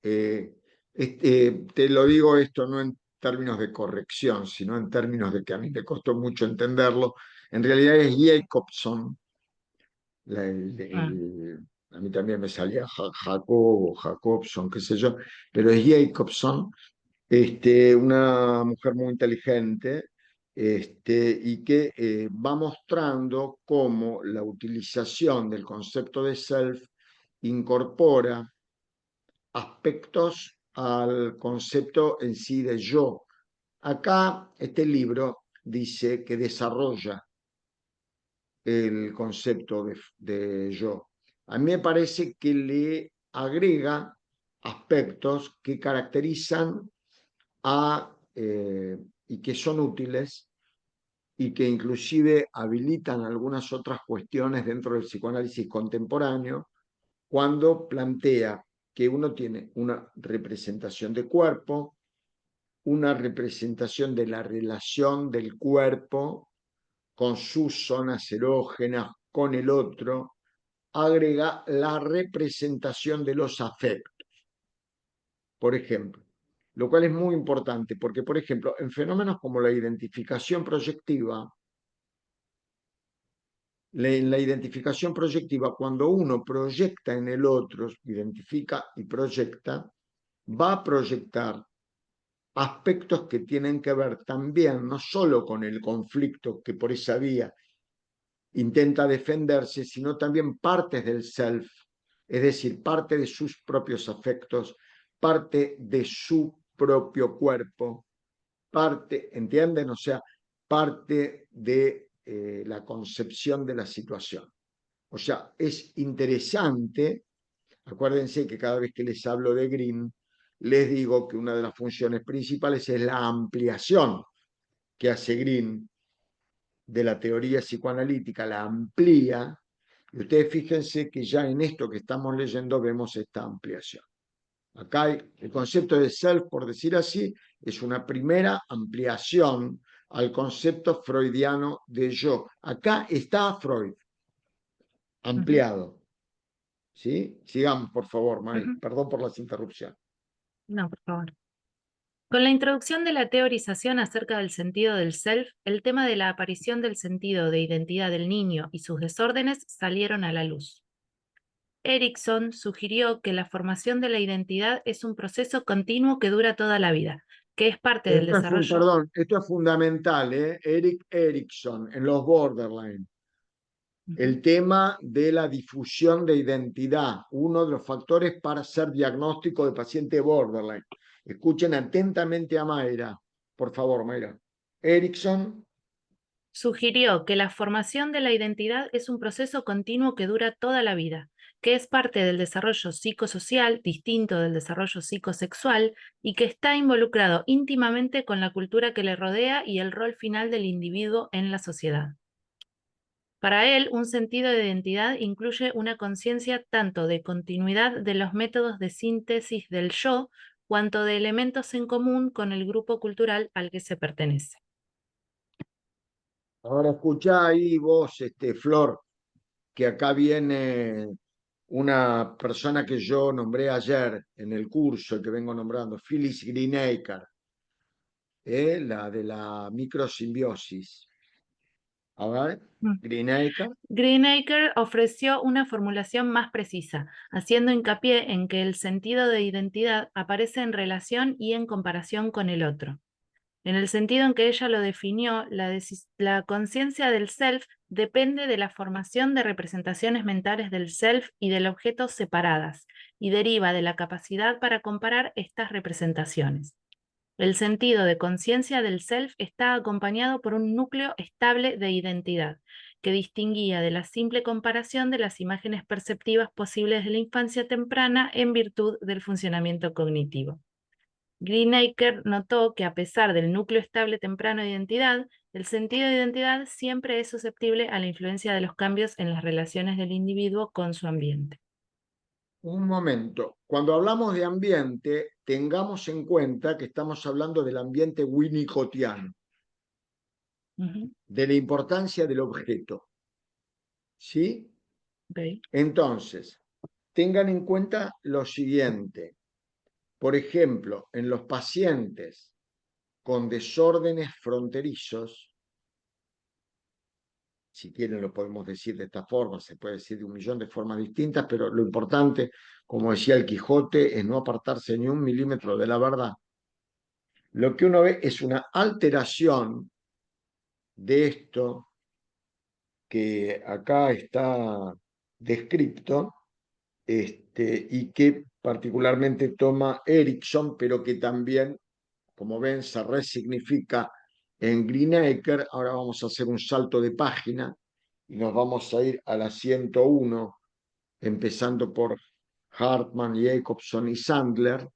te lo digo esto no en términos de corrección, sino en términos de que a mí me costó mucho entenderlo. En realidad es Jacobson, a mí también me salía Jacob o Jacobson, qué sé yo, pero es Jacobson, una mujer muy inteligente, y que va mostrando cómo la utilización del concepto de self incorpora aspectos al concepto en sí de yo. Acá este libro dice que desarrolla el concepto de yo. A mí me parece que le agrega aspectos que caracterizan y que son útiles y que inclusive habilitan algunas otras cuestiones dentro del psicoanálisis contemporáneo cuando plantea que uno tiene una representación de cuerpo, una representación de la relación del cuerpo con sus zonas erógenas, con el otro, agrega la representación de los afectos, por ejemplo. Lo cual es muy importante porque, por ejemplo, en fenómenos como la identificación proyectiva, en la identificación proyectiva, cuando uno proyecta en el otro, identifica y proyecta, va a proyectar aspectos que tienen que ver también, no solo con el conflicto que por esa vía intenta defenderse, sino también partes del self, es decir, parte de sus propios afectos, parte de su propio cuerpo, parte, ¿entienden? O sea, parte de la concepción de la situación. O sea, es interesante. Acuérdense que cada vez que les hablo de Green, les digo que una de las funciones principales es la ampliación que hace Green de la teoría psicoanalítica, la amplía, y ustedes fíjense que ya en esto que estamos leyendo vemos esta ampliación. Acá el concepto de self, por decir así, es una primera ampliación al concepto freudiano de yo. Acá está Freud, ampliado. ¿Sí? Sigamos, por favor, May. Perdón por las interrupciones. No, por favor. Con la introducción de la teorización acerca del sentido del self, el tema de la aparición del sentido de identidad del niño y sus desórdenes salieron a la luz. Erickson sugirió que la formación de la identidad es un proceso continuo que dura toda la vida, que es parte del desarrollo. Perdón, esto es fundamental, ¿eh? Erik Erikson, en los Borderline. El tema de la difusión de identidad, uno de los factores para hacer diagnóstico de paciente borderline. Escuchen atentamente a Mayra. Por favor, Mayra. Erikson Sugirió que la formación de la identidad es un proceso continuo que dura toda la vida, que es parte del desarrollo psicosocial, distinto del desarrollo psicosexual, y que está involucrado íntimamente con la cultura que le rodea y el rol final del individuo en la sociedad. Para él, un sentido de identidad incluye una conciencia tanto de continuidad de los métodos de síntesis del yo, cuanto de elementos en común con el grupo cultural al que se pertenece. Ahora escuchá ahí vos, Flor, que acá viene una persona que yo nombré ayer en el curso que vengo nombrando, Phyllis Greenacre, la de la microsimbiosis. A ver, Greenacre. Greenacre ofreció una formulación más precisa, haciendo hincapié en que el sentido de identidad aparece en relación y en comparación con el otro. En el sentido en que ella lo definió, la conciencia del self depende de la formación de representaciones mentales del self y del objeto separadas, y deriva de la capacidad para comparar estas representaciones. El sentido de conciencia del self está acompañado por un núcleo estable de identidad, que distinguía de la simple comparación de las imágenes perceptivas posibles de la infancia temprana en virtud del funcionamiento cognitivo. Greenacre notó que a pesar del núcleo estable temprano de identidad, el sentido de identidad siempre es susceptible a la influencia de los cambios en las relaciones del individuo con su ambiente. Un momento. Cuando hablamos de ambiente, tengamos en cuenta que estamos hablando del ambiente winnicottiano, de la importancia del objeto. ¿Sí? Okay. Entonces, tengan en cuenta lo siguiente. Por ejemplo, en los pacientes con desórdenes fronterizos, si quieren lo podemos decir de esta forma, se puede decir de un millón de formas distintas, pero lo importante, como decía el Quijote, es no apartarse ni un milímetro de la verdad. Lo que uno ve es una alteración de esto que acá está descrito, y que particularmente toma Erickson, pero que también, como ven, se resignifica en Greenacre. Ahora vamos a hacer un salto de página y nos vamos a ir a la 101, empezando por Hartman, Jacobson y Sandler,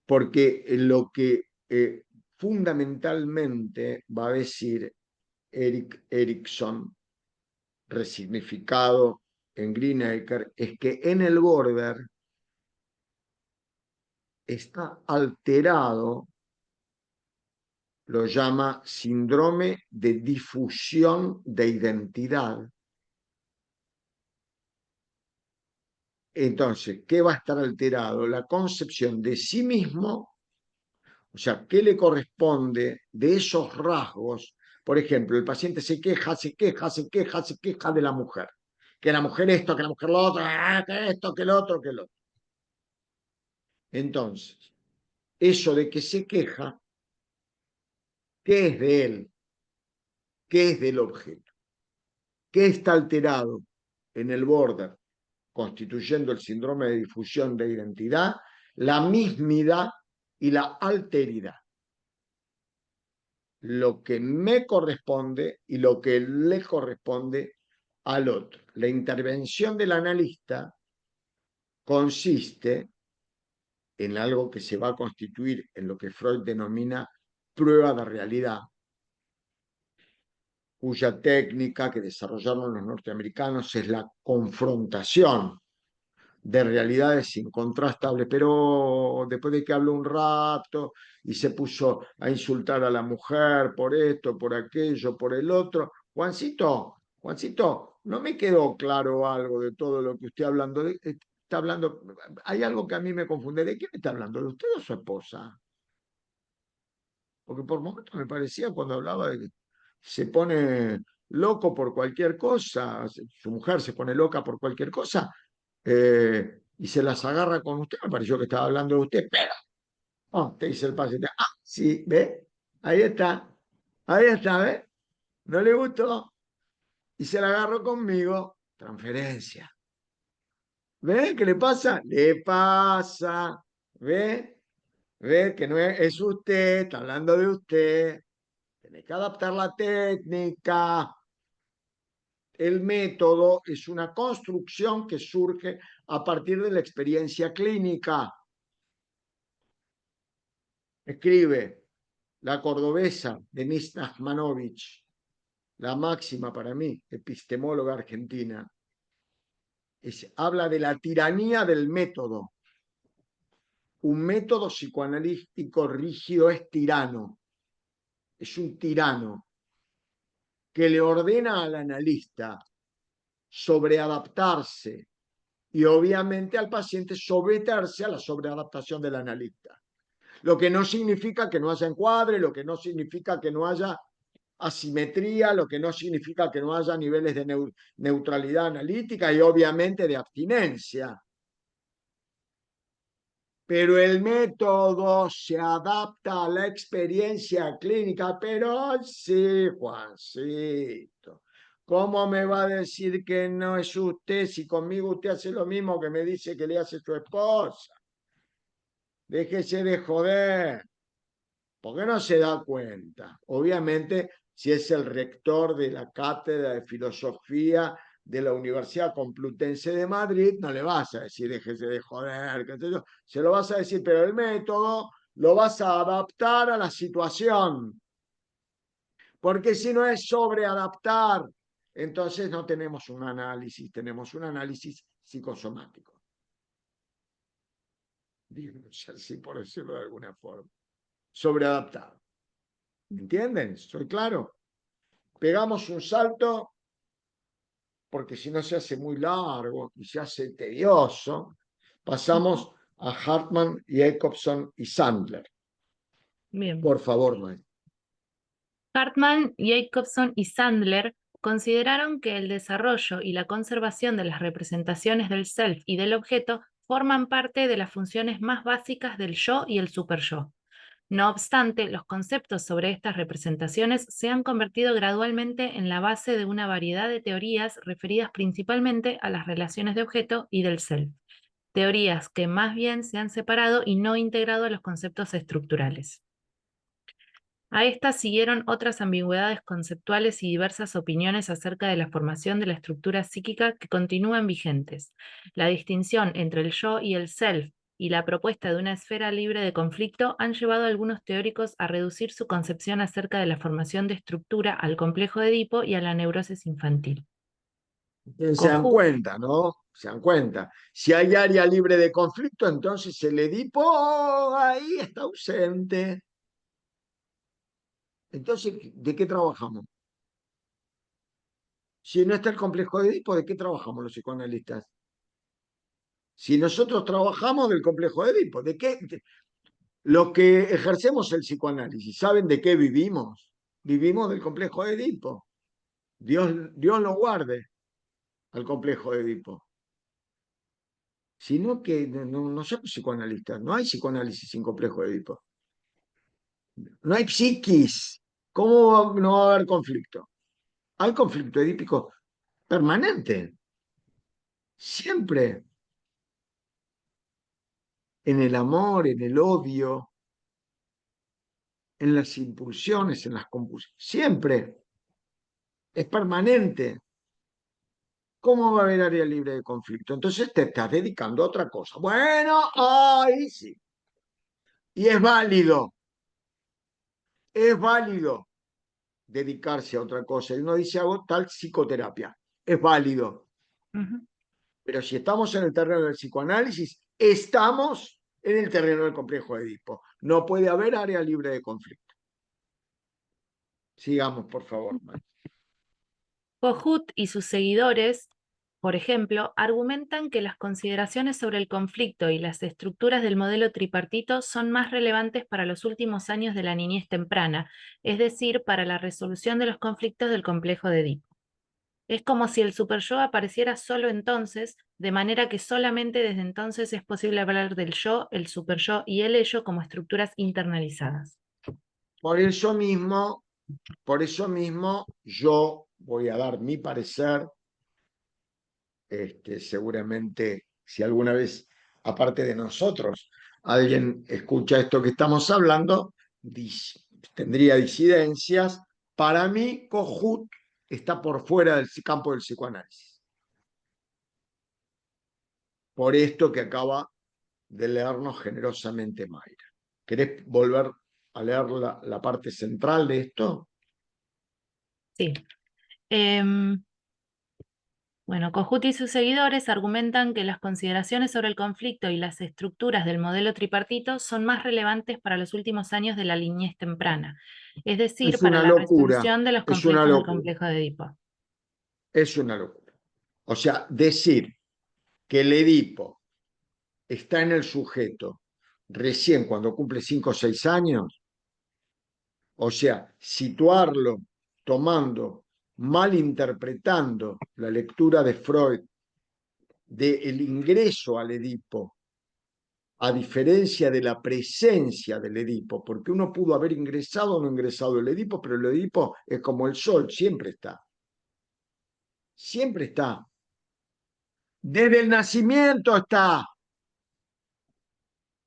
porque lo que fundamentalmente va a decir Erickson, resignificado en Greenacre, es que en el border está alterado, lo llama síndrome de difusión de identidad. Entonces, ¿qué va a estar alterado? La concepción de sí mismo, o sea, ¿qué le corresponde de esos rasgos? Por ejemplo, el paciente se queja, se queja, se queja, se queja de la mujer. Que la mujer esto, que la mujer lo otro, que esto, que lo otro, que lo otro. Entonces, eso de que se queja, ¿qué es de él? ¿Qué es del objeto? ¿Qué está alterado en el border, constituyendo el síndrome de difusión de identidad, la mismidad y la alteridad? Lo que me corresponde y lo que le corresponde al otro. La intervención del analista consiste en algo que se va a constituir en lo que Freud denomina prueba de realidad, cuya técnica que desarrollaron los norteamericanos es la confrontación de realidades incontrastables, pero después de que habló un rato y se puso a insultar a la mujer por esto, por aquello, por el otro, Juancito, no me quedó claro algo de todo lo que usted está hablando, hay algo que a mí me confunde, ¿de qué me está hablando? ¿De usted o su esposa? Porque por momentos me parecía cuando hablaba de que se pone loco por cualquier cosa, su mujer se pone loca por cualquier cosa, y se las agarra con usted, me pareció que estaba hablando de usted, pero, oh, te dice el paciente, ah, sí, ve, ahí está, ve, no le gustó, y se la agarró conmigo, transferencia. ¿Ve qué le pasa? Le pasa, ¿ve? ¿Ve que no es usted, está hablando de usted? Tiene que adaptar la técnica. El método es una construcción que surge a partir de la experiencia clínica. Escribe la cordobesa Denise Nachmanovich, la máxima para mí, epistemóloga argentina. Habla de la tiranía del método. Un método psicoanalítico rígido es tirano. Es un tirano que le ordena al analista sobreadaptarse y obviamente al paciente someterse a la sobreadaptación del analista. Lo que no significa que no haya encuadre, lo que no significa que no haya asimetría, lo que no significa que no haya niveles de neutralidad analítica y obviamente de abstinencia. Pero el método se adapta a la experiencia clínica, pero sí, Juancito. ¿Cómo me va a decir que no es usted si conmigo usted hace lo mismo que me dice que le hace su esposa? Déjese de joder. ¿Por qué no se da cuenta? Obviamente, si es el rector de la cátedra de filosofía de la Universidad Complutense de Madrid, no le vas a decir déjese de joder, qué sé yo. Se lo vas a decir, pero el método lo vas a adaptar a la situación. Porque si no es sobreadaptar, entonces no tenemos un análisis, tenemos un análisis psicosomático. Digamos así, por decirlo de alguna forma. Sobreadaptado. ¿Entienden? ¿Soy claro? Pegamos un salto porque si no se hace muy largo y se hace tedioso. Pasamos a Hartman, Jacobson y Sandler. Bien. Por favor, maestro. Hartman, Jacobson y Sandler consideraron que el desarrollo y la conservación de las representaciones del self y del objeto forman parte de las funciones más básicas del yo y el superyo. No obstante, los conceptos sobre estas representaciones se han convertido gradualmente en la base de una variedad de teorías referidas principalmente a las relaciones de objeto y del self, teorías que más bien se han separado y no integrado a los conceptos estructurales. A estas siguieron otras ambigüedades conceptuales y diversas opiniones acerca de la formación de la estructura psíquica que continúan vigentes. La distinción entre el yo y el self y la propuesta de una esfera libre de conflicto han llevado a algunos teóricos a reducir su concepción acerca de la formación de estructura al complejo de Edipo y a la neurosis infantil. Se dan cuenta, ¿no? Se dan cuenta. Si hay área libre de conflicto, entonces el Edipo ahí está ausente. Entonces, ¿de qué trabajamos? Si no está el complejo de Edipo, ¿de qué trabajamos los psicoanalistas? Si nosotros trabajamos del complejo de Edipo, ¿de qué? Los que ejercemos el psicoanálisis, ¿saben de qué vivimos? Vivimos del complejo de Edipo. Dios lo guarde al complejo de Edipo. sino que no somos psicoanalistas, no hay psicoanálisis sin complejo de Edipo. No hay psiquis. ¿Cómo no va a haber conflicto? Hay conflicto edípico permanente, siempre, en el amor, en el odio, en las impulsiones, en las compulsiones, siempre, es permanente. ¿Cómo va a haber área libre de conflicto? Entonces te estás dedicando a otra cosa. Bueno, ahí sí. Y es válido dedicarse a otra cosa. Y uno dice, hago tal psicoterapia. Es válido. Ujú. Pero si estamos en el terreno del psicoanálisis, estamos en el terreno del complejo de Edipo. No puede haber área libre de conflicto. Sigamos, por favor. Kohut y sus seguidores, por ejemplo, argumentan que las consideraciones sobre el conflicto y las estructuras del modelo tripartito son más relevantes para los últimos años de la niñez temprana, es decir, para la resolución de los conflictos del complejo de Edipo. Es como si el superyo apareciera solo entonces, de manera que solamente desde entonces es posible hablar del yo, el superyo y el ello como estructuras internalizadas. Por eso mismo, yo voy a dar mi parecer. Seguramente, si alguna vez, aparte de nosotros, alguien escucha esto que estamos hablando, tendría disidencias. Para mí, Kohut está por fuera del campo del psicoanálisis. Por esto que acaba de leernos generosamente Mayra. ¿Querés volver a leer la parte central de esto? Sí. Bueno, Kohut y sus seguidores argumentan que las consideraciones sobre el conflicto y las estructuras del modelo tripartito son más relevantes para los últimos años de la niñez temprana, es decir, Es para una la locura, resolución de los es una conflictos del locura, complejo de Edipo. es una locura. O sea, decir que el Edipo está en el sujeto recién cuando cumple 5 o 6 años, o sea, situarlo tomando, malinterpretando la lectura de Freud del ingreso al Edipo, a diferencia de la presencia del Edipo, porque uno pudo haber ingresado o no ingresado el Edipo, pero el Edipo es como el sol, siempre está. Siempre está. Desde el nacimiento está.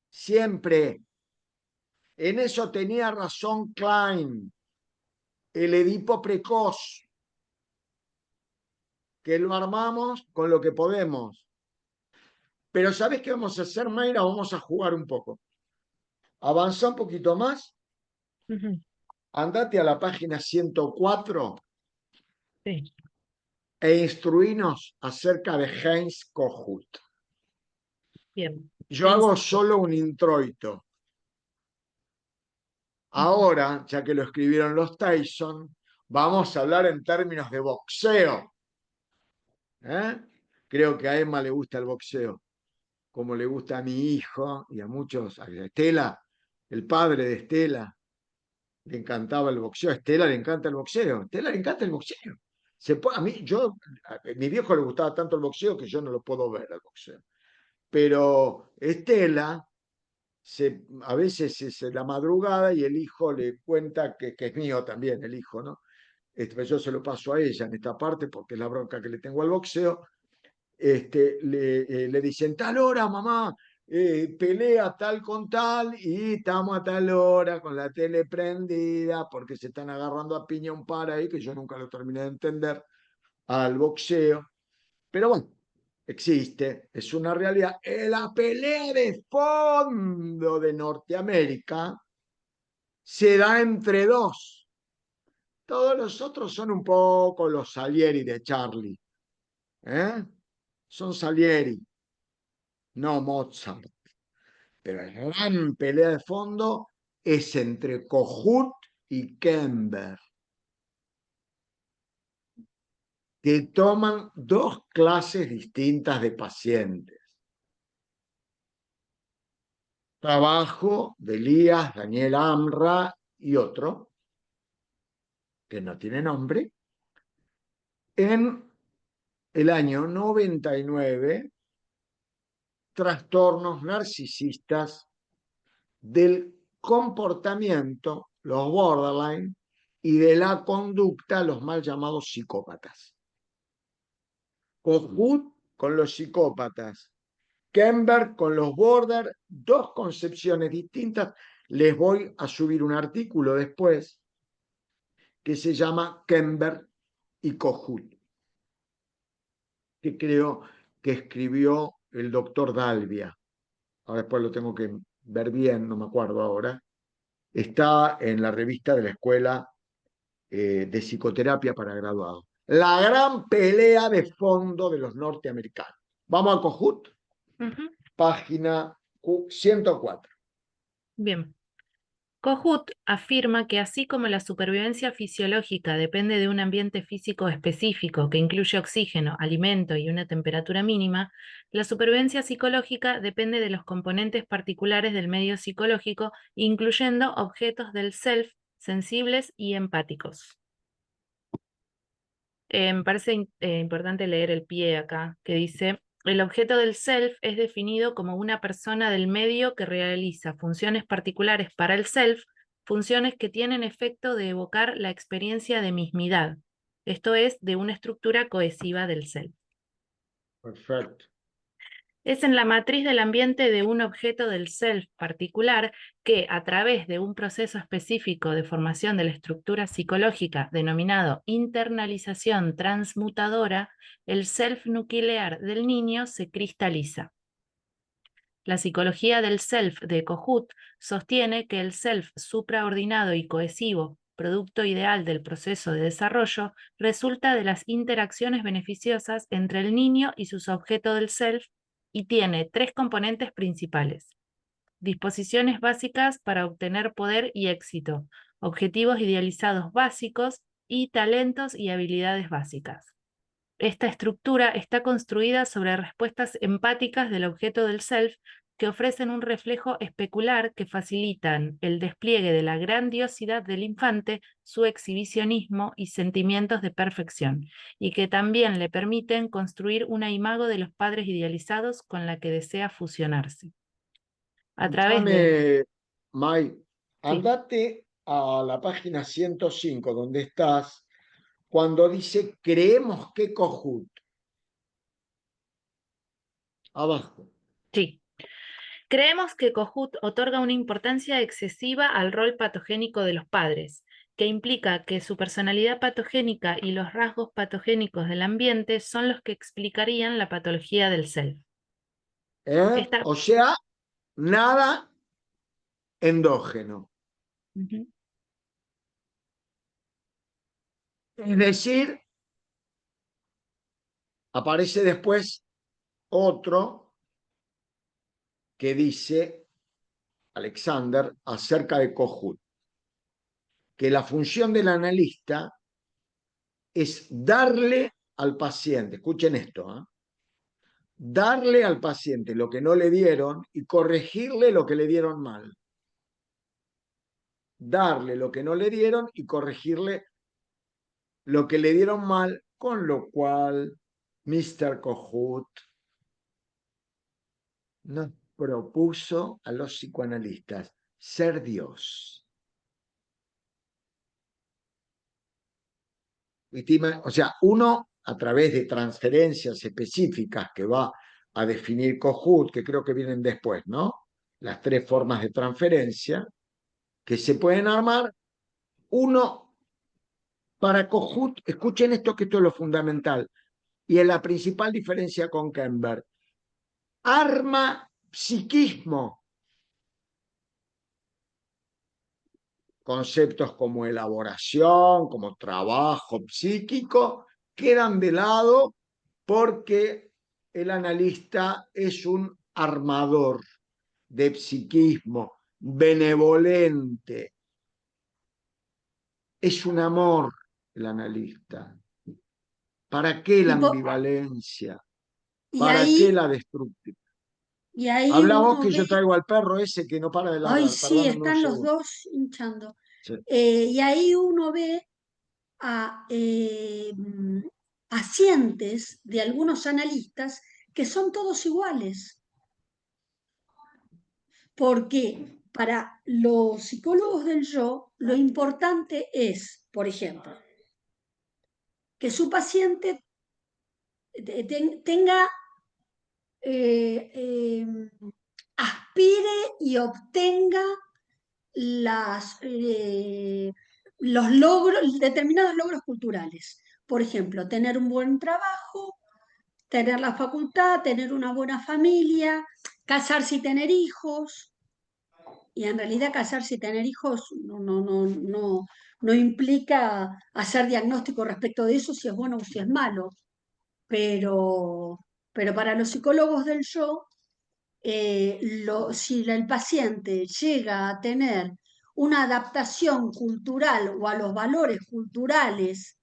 Siempre. En eso tenía razón Klein. El Edipo precoz, que lo armamos con lo que podemos. Pero ¿sabes qué vamos a hacer, Mayra? Vamos a jugar un poco. Avanza un poquito más. Ujú. Andate a la página 104 Sí. e instruinos acerca de Heinz Kohut. Bien. Yo hago solo un introito. Ujú. Ahora, ya que lo escribieron los Tyson, vamos a hablar en términos de boxeo. ¿Eh? Creo que a Emma le gusta el boxeo, como le gusta a mi hijo y a muchos, a Estela, el padre de Estela, le encantaba el boxeo. A Estela le encanta el boxeo. A Estela le encanta el boxeo. A mi viejo le gustaba tanto el boxeo que yo no lo puedo ver al boxeo. Pero Estela a veces es la madrugada y el hijo le cuenta que es mío también, el hijo, ¿no? Yo se lo paso a ella en esta parte porque es la bronca que le tengo al boxeo. Le dicen tal hora, mamá, pelea tal con tal y estamos a tal hora con la tele prendida porque se están agarrando a piña un par ahí que yo nunca lo terminé de entender al boxeo. Pero bueno, existe, es una realidad. La pelea de fondo de Norteamérica se da entre dos. Todos los otros son un poco los Salieri de Charlie. ¿Eh? Son Salieri, no Mozart. Pero la gran pelea de fondo es entre Kohut y Kember, que toman dos clases distintas de pacientes. Trabajo de Elías, Daniel Amra y otro, que no tiene nombre, en el año 99 trastornos narcisistas del comportamiento, los borderline, y de la conducta, los mal llamados psicópatas. Kohut con los psicópatas, Kember con los border, dos concepciones distintas. Les voy a subir un artículo después que se llama Kember y Kohut, que creo que escribió el doctor Dalvia. Ahora después lo tengo que ver bien, no me acuerdo ahora. Está en la revista de la Escuela de Psicoterapia para Graduados. La gran pelea de fondo de los norteamericanos. Vamos a Kohut, página 104. Bien. Kohut afirma que así como la supervivencia fisiológica depende de un ambiente físico específico que incluye oxígeno, alimento y una temperatura mínima, la supervivencia psicológica depende de los componentes particulares del medio psicológico, incluyendo objetos del self sensibles y empáticos. Me parece importante leer el pie acá, que dice: el objeto del self es definido como una persona del medio que realiza funciones particulares para el self, funciones que tienen efecto de evocar la experiencia de mismidad, esto es, de una estructura cohesiva del self. Perfecto. Es en la matriz del ambiente de un objeto del self particular que, a través de un proceso específico de formación de la estructura psicológica denominado internalización transmutadora, el self nuclear del niño se cristaliza. La psicología del self de Kohut sostiene que el self supraordinado y cohesivo, producto ideal del proceso de desarrollo, resulta de las interacciones beneficiosas entre el niño y sus objetos del self y tiene tres componentes principales: disposiciones básicas para obtener poder y éxito, objetivos idealizados básicos y talentos y habilidades básicas. Esta estructura está construida sobre respuestas empáticas del objeto del self que ofrecen un reflejo especular que facilitan el despliegue de la grandiosidad del infante, su exhibicionismo y sentimientos de perfección, y que también le permiten construir una imago de los padres idealizados con la que desea fusionarse. A través de... May, Sí. andate a la página 105, donde estás, cuando dice creemos que Kohut. Abajo. Sí. Creemos que Kohut otorga una importancia excesiva al rol patogénico de los padres, que implica que su personalidad patogénica y los rasgos patogénicos del ambiente son los que explicarían la patología del self. Esta... O sea, nada endógeno. Es decir, aparece después otro que dice Alexander acerca de Kohut, que la función del analista es darle al paciente, escuchen esto, darle al paciente lo que no le dieron y corregirle lo que le dieron mal. Darle lo que no le dieron y corregirle lo que le dieron mal, con lo cual Mr. Kohut nos propuso a los psicoanalistas ser Dios. O sea, uno a través de transferencias específicas que va a definir Kohut, que creo que vienen después, ¿no? Las tres formas de transferencia que se pueden armar. Uno, para Kohut, escuchen esto, que esto es lo fundamental, y es la principal diferencia con Kember, arma psiquismo. Conceptos como elaboración, como trabajo psíquico, quedan de lado porque el analista es un armador de psiquismo, benevolente. Es un amor el analista. ¿Para qué la ambivalencia? ¿Para qué la destructividad? Y ahí Habla vos uno que ve, yo traigo al perro ese que no para de ay ladrar. sí, Perdóname un están los segundo. dos hinchando. Sí. Y ahí uno ve a pacientes de algunos analistas que son todos iguales. porque para los psicólogos del yo, lo importante es, por ejemplo, que su paciente tenga, aspire y obtenga los logros, determinados logros culturales. Por ejemplo, tener un buen trabajo, tener la facultad, tener una buena familia, casarse y tener hijos. Y en realidad casarse y tener hijos no implica hacer diagnóstico respecto de eso, si es bueno o si es malo. Pero, pero para los psicólogos del yo, si el paciente llega a tener una adaptación cultural o a los valores culturales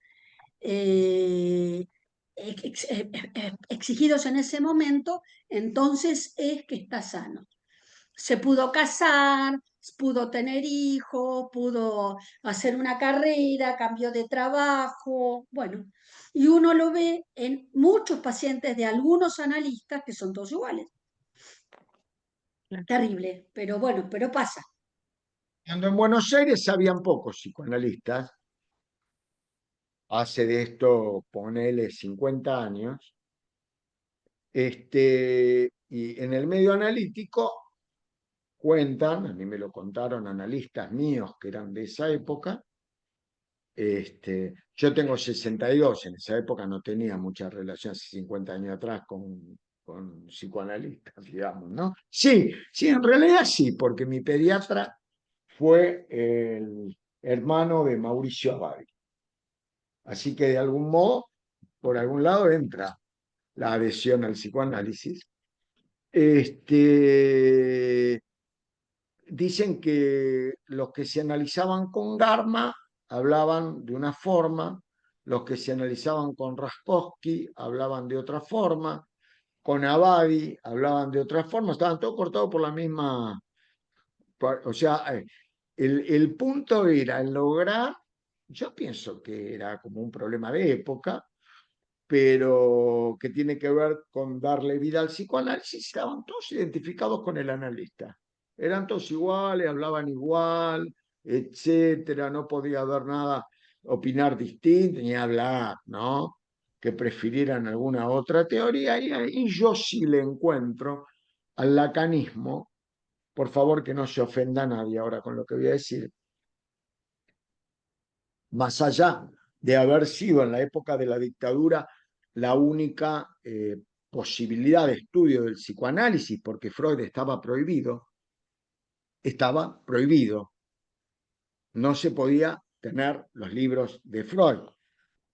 exigidos en ese momento, entonces es que está sano. Se pudo casar, pudo tener hijos, pudo hacer una carrera, cambió de trabajo, bueno, y uno lo ve en muchos pacientes de algunos analistas que son todos iguales. Claro. Terrible, pero bueno, pero pasa. Cuando en Buenos Aires habían pocos psicoanalistas, hace de esto, ponele 50 años, y en el medio analítico cuentan, a mí me lo contaron analistas míos que eran de esa época. Yo tengo 62, en esa época no tenía mucha relación, hace 50 años atrás, con psicoanalistas, digamos, ¿no? Sí, sí, en realidad sí, porque mi pediatra fue el hermano de Mauricio Abadi. Así que de algún modo, por algún lado entra la adhesión al psicoanálisis. Dicen que los que se analizaban con Garma hablaban de una forma, los que se analizaban con Raskowski hablaban de otra forma, con Abadi hablaban de otra forma, estaban todos cortados por la misma. O sea, el punto era el lograr, yo pienso que era como un problema de época, pero que tiene que ver con darle vida al psicoanálisis, estaban todos identificados con el analista. Eran todos iguales, hablaban igual, etcétera, no podía haber nada, opinar distinto, ni hablar, ¿no? Que prefirieran alguna otra teoría, y ahí yo sí le encuentro al lacanismo, por favor que no se ofenda a nadie ahora con lo que voy a decir, más allá de haber sido en la época de la dictadura la única posibilidad de estudio del psicoanálisis, porque Freud estaba prohibido, no se podía tener los libros de Freud.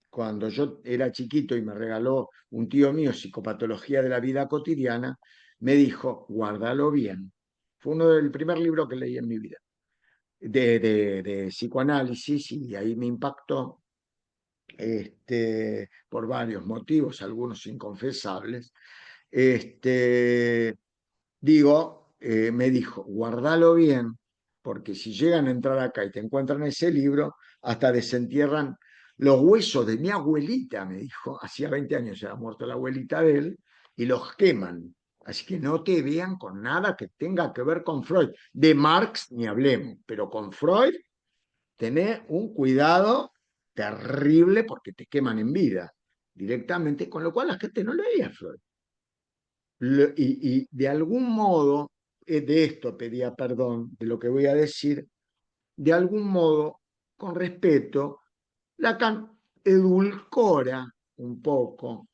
Cuando yo era chiquito y me regaló un tío mío Psicopatología de la vida cotidiana, me dijo, guárdalo bien. Fue uno del primer libro que leí en mi vida de psicoanálisis, y ahí me impactó por varios motivos, algunos inconfesables. Me dijo, guardalo bien, porque si llegan a entrar acá y te encuentran ese libro, hasta desentierran los huesos de mi abuelita, me dijo, hacía 20 años se había muerto la abuelita de él, y los queman. Así que no te vean con nada que tenga que ver con Freud. De Marx ni hablemos, pero con Freud tenés un cuidado terrible porque te queman en vida directamente, con lo cual la gente no leía a Freud. Y de algún modo, de esto pedía perdón, de lo que voy a decir, de algún modo, con respeto, Lacan edulcora un poco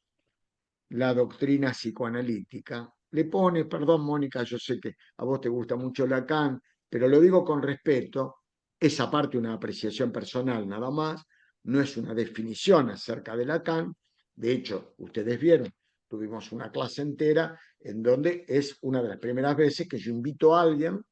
la doctrina psicoanalítica. Le pone, perdón Mónica, yo sé que a vos te gusta mucho Lacan, pero lo digo con respeto, es aparte una apreciación personal nada más, no es una definición acerca de Lacan. De hecho, ustedes vieron, tuvimos una clase entera en donde es una de las primeras veces que yo invito a alguien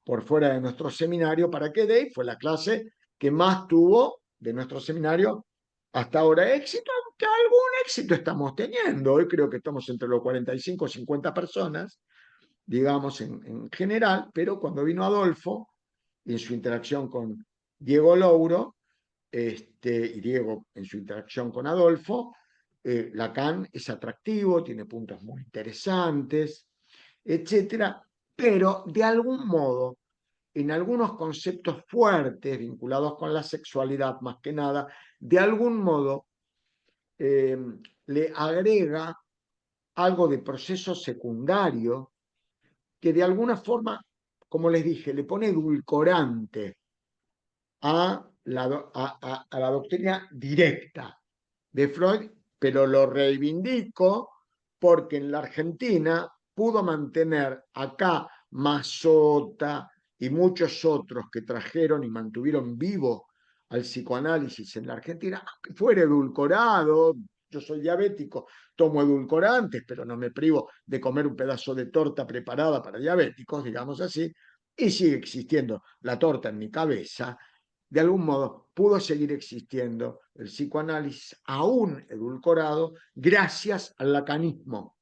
por fuera de nuestro seminario para que dé, y fue la clase que más tuvo de nuestro seminario hasta ahora éxito, que algún éxito estamos teniendo. Hoy creo que estamos entre los 45 o 50 personas, digamos, en general, pero cuando vino Adolfo, y en su interacción con Diego Louro, y Diego en su interacción con Adolfo, Lacan es atractivo, tiene puntos muy interesantes, etcétera. pero de algún modo, en algunos conceptos fuertes vinculados con la sexualidad más que nada, de algún modo le agrega algo de proceso secundario que de alguna forma, como les dije, le pone edulcorante a la doctrina directa de Freud, pero lo reivindico porque en la Argentina pudo mantener acá Mazota y muchos otros que trajeron y mantuvieron vivo al psicoanálisis en la Argentina, aunque fuera edulcorado. Yo soy diabético, tomo edulcorantes, pero no me privo de comer un pedazo de torta preparada para diabéticos, digamos así, y sigue existiendo la torta en mi cabeza. De algún modo pudo seguir existiendo el psicoanálisis aún edulcorado gracias al lacanismo.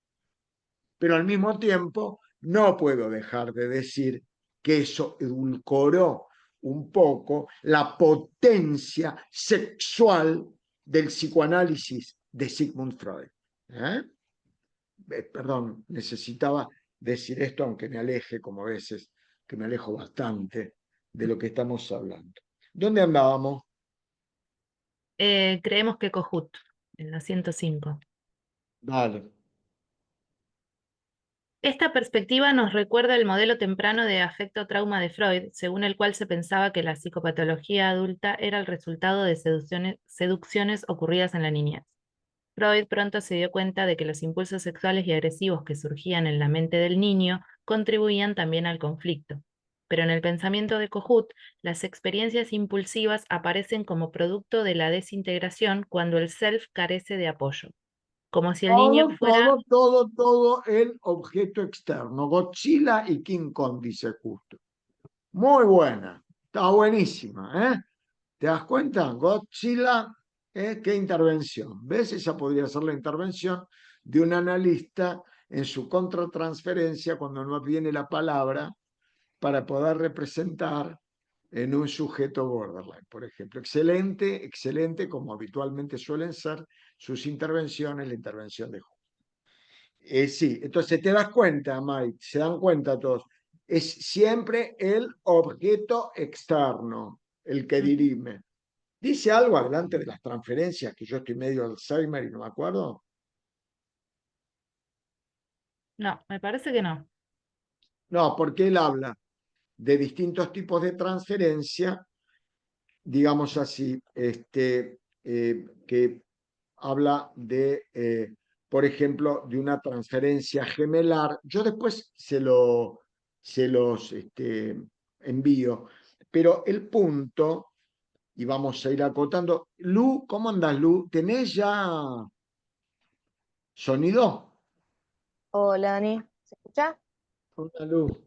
Pero al mismo tiempo no puedo dejar de decir que eso edulcoró un poco la potencia sexual del psicoanálisis de Sigmund Freud. Perdón, necesitaba decir esto, aunque me aleje, como a veces, que me alejo bastante de lo que estamos hablando. ¿Dónde andábamos? Creemos que Kohut, en la 105. Vale. Esta perspectiva nos recuerda el modelo temprano de afecto-trauma de Freud, según el cual se pensaba que la psicopatología adulta era el resultado de seducciones ocurridas en la niñez. Freud pronto se dio cuenta de que los impulsos sexuales y agresivos que surgían en la mente del niño contribuían también al conflicto. Pero en el pensamiento de Kohut, las experiencias impulsivas aparecen como producto de la desintegración cuando el self carece de apoyo, como si el niño fuera... Todo el objeto externo. Godzilla y King Kong, dice justo. Muy buena, está buenísima, ¿eh? ¿Te das cuenta? Godzilla, ¿qué intervención? ¿Ves? Esa podría ser la intervención de un analista en su contratransferencia cuando no viene la palabra para poder representar en un sujeto borderline, por ejemplo. Excelente, excelente, como habitualmente suelen ser sus intervenciones, la intervención de sí, entonces te das cuenta, Mike, se dan cuenta todos, es siempre el objeto externo el que dirime. ¿Dice algo adelante de las transferencias, que yo estoy medio Alzheimer y no me acuerdo? No, me parece que no. No, porque él habla de distintos tipos de transferencia, digamos así, que habla de, por ejemplo, de una transferencia gemelar. Yo después se los envío, pero el punto, y vamos a ir acotando. Lu, ¿cómo andas, Lu? ¿Tenés ya sonido? Hola, Dani. ¿Se escucha? Hola, Lu.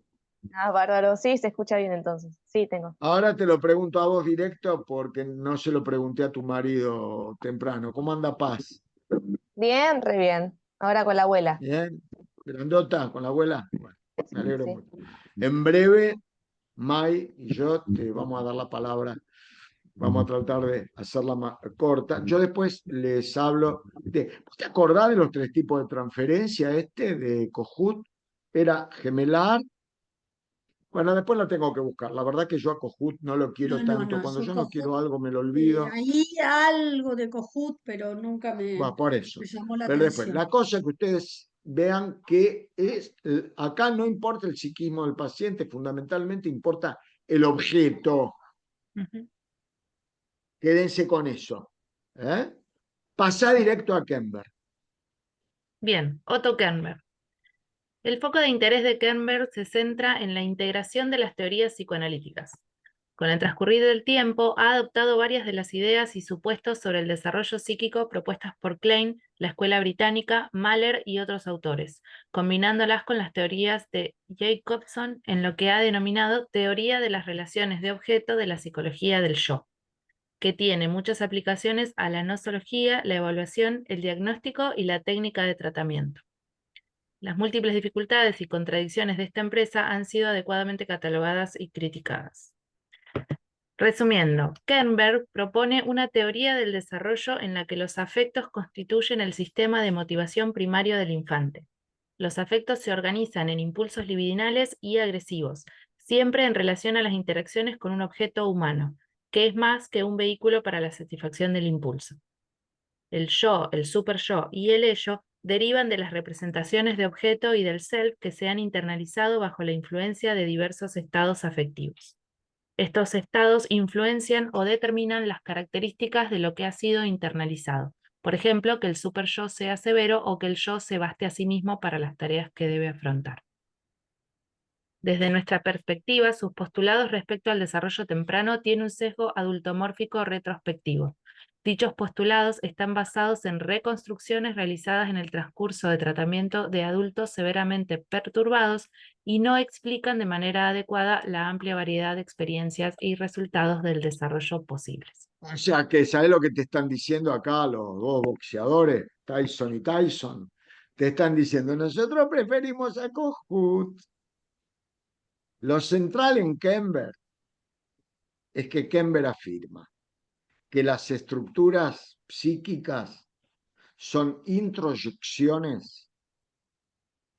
Ah, bárbaro. Sí, se escucha bien entonces. Sí, tengo. Ahora te lo pregunto a vos directo porque no se lo pregunté a tu marido temprano. ¿Cómo anda Paz? Bien, re bien. Ahora con la abuela. ¿Bien? ¿Grandota con la abuela? Bueno, me alegro Sí. mucho. En breve, Mai y yo te vamos a dar la palabra. Vamos a tratar de hacerla más corta. Yo después les hablo de. ¿Vos te acordás de los tres tipos de transferencia de Cojut? Era gemelar. Bueno, después la tengo que buscar. La verdad que yo a Cojut no lo quiero tanto. Cuando Yo yo no Cojut, quiero algo me lo olvido. ahí algo de Cojut, pero nunca Va, por eso. me llamó la Pero después, atención. la cosa que ustedes vean que es, acá no importa el psiquismo del paciente, fundamentalmente importa el objeto. Ujú. Quédense con eso. Pasá directo a Kember. Bien, Otto Kernberg. El foco de interés de Kernberg se centra en la integración de las teorías psicoanalíticas. Con el transcurrir del tiempo, ha adoptado varias de las ideas y supuestos sobre el desarrollo psíquico propuestas por Klein, la escuela británica, Mahler y otros autores, combinándolas con las teorías de Jacobson en lo que ha denominado teoría de las relaciones de objeto de la psicología del yo, que tiene muchas aplicaciones a la nosología, la evaluación, el diagnóstico y la técnica de tratamiento. Las múltiples dificultades y contradicciones de esta empresa han sido adecuadamente catalogadas y criticadas. Resumiendo, Kernberg propone una teoría del desarrollo en la que los afectos constituyen el sistema de motivación primario del infante. Los afectos se organizan en impulsos libidinales y agresivos, siempre en relación a las interacciones con un objeto humano, que es más que un vehículo para la satisfacción del impulso. El yo, el superyo y el ello derivan de las representaciones de objeto y del self que se han internalizado bajo la influencia de diversos estados afectivos. Estos estados influencian o determinan las características de lo que ha sido internalizado. Por ejemplo, que el superyo sea severo o que el yo se baste a sí mismo para las tareas que debe afrontar. Desde nuestra perspectiva, sus postulados respecto al desarrollo temprano tienen un sesgo adultomórfico retrospectivo. Dichos postulados están basados en reconstrucciones realizadas en el transcurso de tratamiento de adultos severamente perturbados y no explican de manera adecuada la amplia variedad de experiencias y resultados del desarrollo posibles. O sea que, ¿sabes lo que te están diciendo acá los dos boxeadores, Tyson y Tyson? Te están diciendo, nosotros preferimos a Kohut. Lo central en Kember es que Kember afirma que las estructuras psíquicas son introyecciones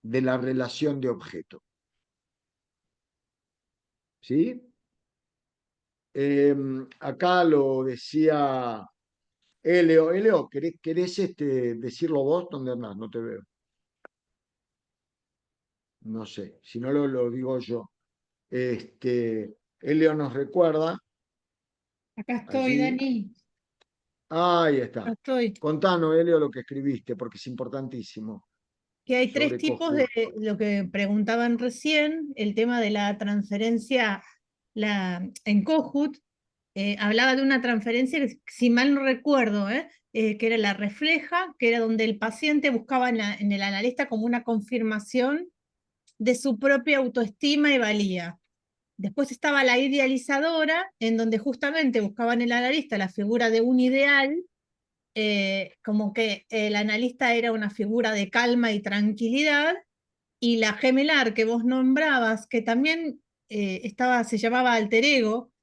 de la relación de objeto. ¿Sí? Acá lo decía Elio. Elio, ¿querés decirlo vos? ¿Dónde andás? No te veo. No sé, si no lo digo yo. Elio nos recuerda Acá estoy, allí. Dani. Ahí Acá está. estoy. Contanos, Elio, lo que escribiste, porque es importantísimo. Que hay tres Sobre tipos Kohut. de lo que preguntaban recién, el tema de la transferencia en Kohut. Hablaba de una transferencia, que, si mal no recuerdo, que era la refleja, que era donde el paciente buscaba en el analista como una confirmación de su propia autoestima y valía. Después estaba la idealizadora, en donde justamente buscaban en el analista la figura de un ideal, como que el analista era una figura de calma y tranquilidad, y la gemelar que vos nombrabas, que también se llamaba alter ego,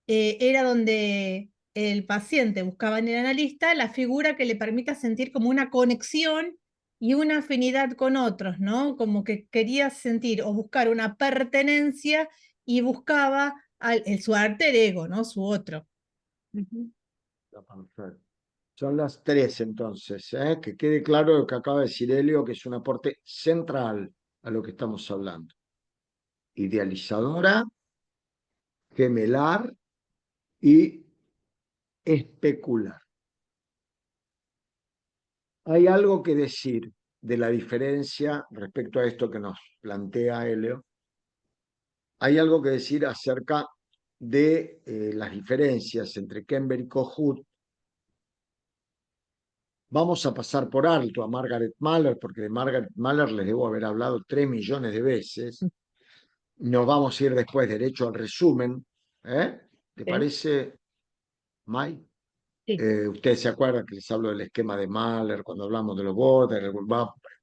era donde el paciente buscaba en el analista la figura que le permita sentir como una conexión y una afinidad con otros, ¿no? Como que quería sentir o buscar una pertenencia y buscaba su alter ego, ¿no? Su otro. Perfecto. Son las tres entonces, ¿eh? Que quede claro lo que acaba de decir Elio, que es un aporte central a lo que estamos hablando. Idealizadora, gemelar y especular. Hay algo que decir de la diferencia respecto a esto que nos plantea Elio. Hay algo que decir acerca de las diferencias entre Kember y Kohut. Vamos a pasar por alto a Margaret Mahler, porque de Margaret Mahler les debo haber hablado 3 millones de veces. Nos vamos a ir después derecho al resumen. ¿Te parece, May? Sí. Ustedes se acuerdan que les hablo del esquema de Mahler cuando hablamos de los border.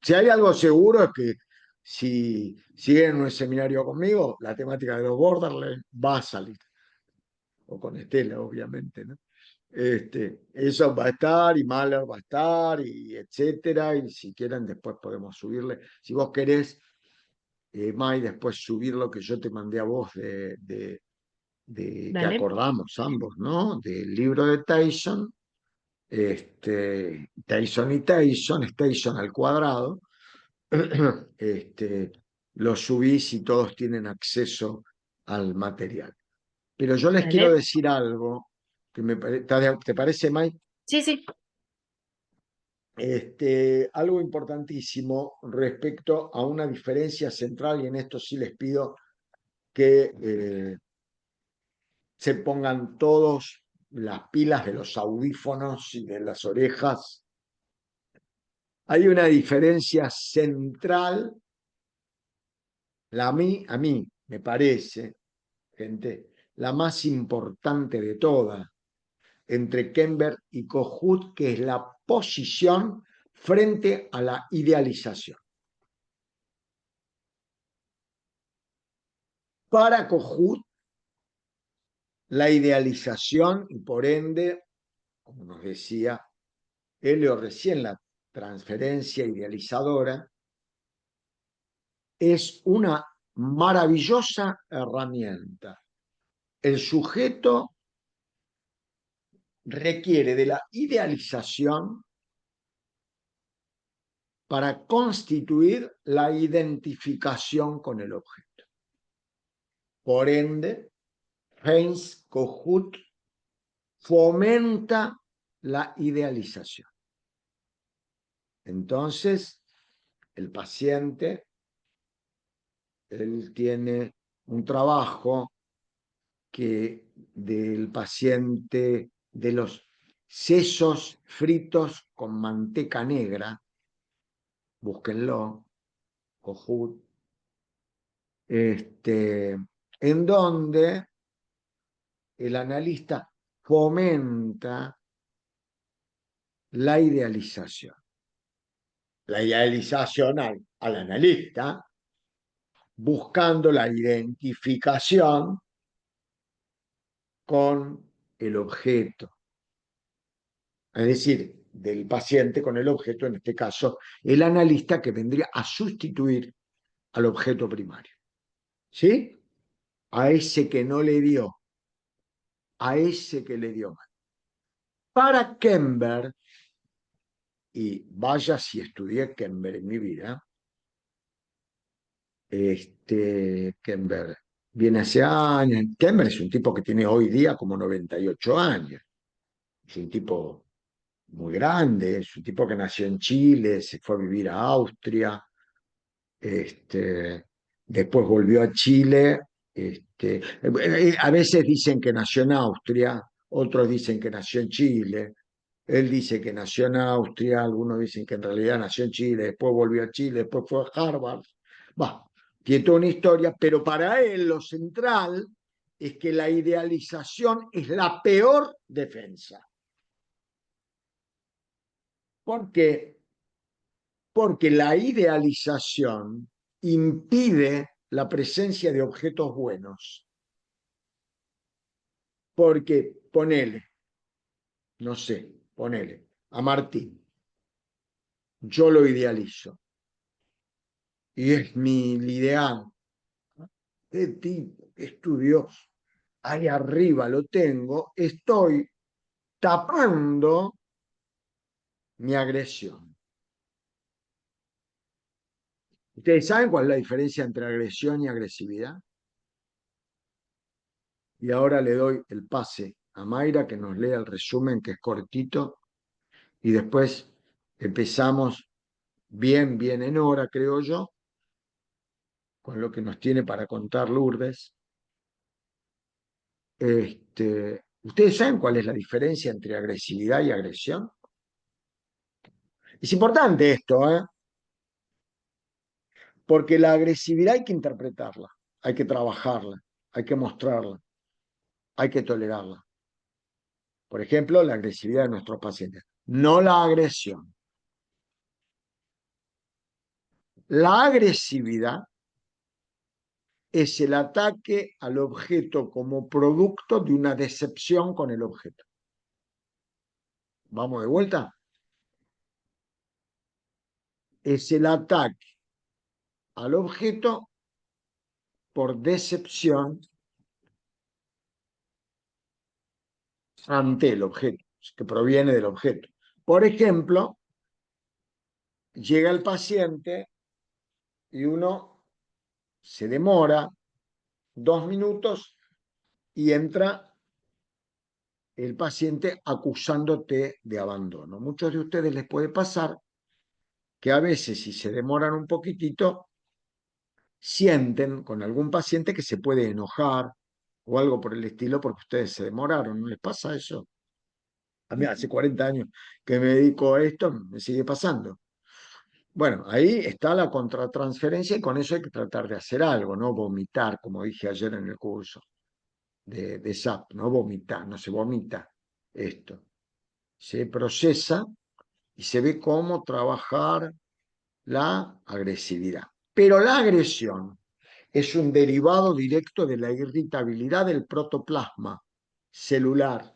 Si hay algo seguro es que si siguen un seminario conmigo, la temática de los borderlands va a salir. O con Estela, obviamente, ¿no? Eso va a estar y Mahler va a estar y etcétera. Y si quieren después podemos subirle. Si vos querés, May, después subir lo que yo te mandé a vos que Dale. acordamos ambos, ¿no? Del libro de Tyson, Tyson y Tyson, es Tyson al cuadrado, los subís y todos tienen acceso al material. Pero yo les quiero Dale. decir algo que ¿te parece, Mike? Sí, sí. Algo importantísimo respecto a una diferencia central, y en esto sí les pido que se pongan todos las pilas de los audífonos y de las orejas. Hay una diferencia central, a mí me parece, gente, la más importante de todas, entre Kember y Kohut, que es la posición frente a la idealización. Para Kohut, la idealización y por ende, como nos decía Elio recién, la transferencia idealizadora, es una maravillosa herramienta. El sujeto requiere de la idealización para constituir la identificación con el objeto. Por ende, Heinz Kohut fomenta la idealización. Entonces, el paciente, él tiene un trabajo que del paciente de los sesos fritos con manteca negra, búsquenlo, Kohut, en donde el analista fomenta la idealización. La idealización al analista, buscando la identificación con el objeto. Es decir, del paciente con el objeto, en este caso, el analista que vendría a sustituir al objeto primario. ¿Sí? A ese que no le dio, a ese que le dio mal. Para Kember, y vaya si estudié Kember en mi vida, Kember viene hace años. Kember es un tipo que tiene hoy día como 98 años. Es un tipo muy grande, es un tipo que nació en Chile, se fue a vivir a Austria, después volvió a Chile. A veces dicen que nació en Austria, otros dicen que nació en Chile. Él dice que nació en Austria, algunos dicen que en realidad nació en Chile, después volvió a Chile, después fue a Harvard. Va, tiene toda una historia, pero para él lo central es que la idealización es la peor defensa. ¿Por qué? Porque la idealización impide la presencia de objetos buenos. Porque ponele, no sé, ponele a Martín. Yo lo idealizo. Y es mi ideal. De tipo que estudió, ahí arriba lo tengo, estoy tapando mi agresión. ¿Ustedes saben cuál es la diferencia entre agresión y agresividad? Y ahora le doy el pase a Mayra que nos lea el resumen, que es cortito, y después empezamos bien en hora, creo yo, con lo que nos tiene para contar Lourdes. ¿Ustedes saben cuál es la diferencia entre agresividad y agresión? Es importante esto, porque la agresividad hay que interpretarla, hay que trabajarla, hay que mostrarla, hay que tolerarla. Por ejemplo, la agresividad de nuestros pacientes, no la agresión. La agresividad es el ataque al objeto como producto de una decepción con el objeto. ¿Vamos de vuelta? Es el ataque al objeto por decepción ante el objeto, que proviene del objeto. Por ejemplo, llega el paciente y uno se demora 2 minutos y entra el paciente acusándote de abandono. Muchos de ustedes les puede pasar que a veces, si se demoran un poquitito, sienten con algún paciente que se puede enojar o algo por el estilo porque ustedes se demoraron. ¿No les pasa eso? A mí hace 40 años que me dedico a esto, me sigue pasando. Bueno, ahí está la contratransferencia y con eso hay que tratar de hacer algo, no vomitar, como dije ayer en el curso de SAP, no vomitar, no se vomita esto. Se procesa y se ve cómo trabajar la agresividad. Pero la agresión es un derivado directo de la irritabilidad del protoplasma celular.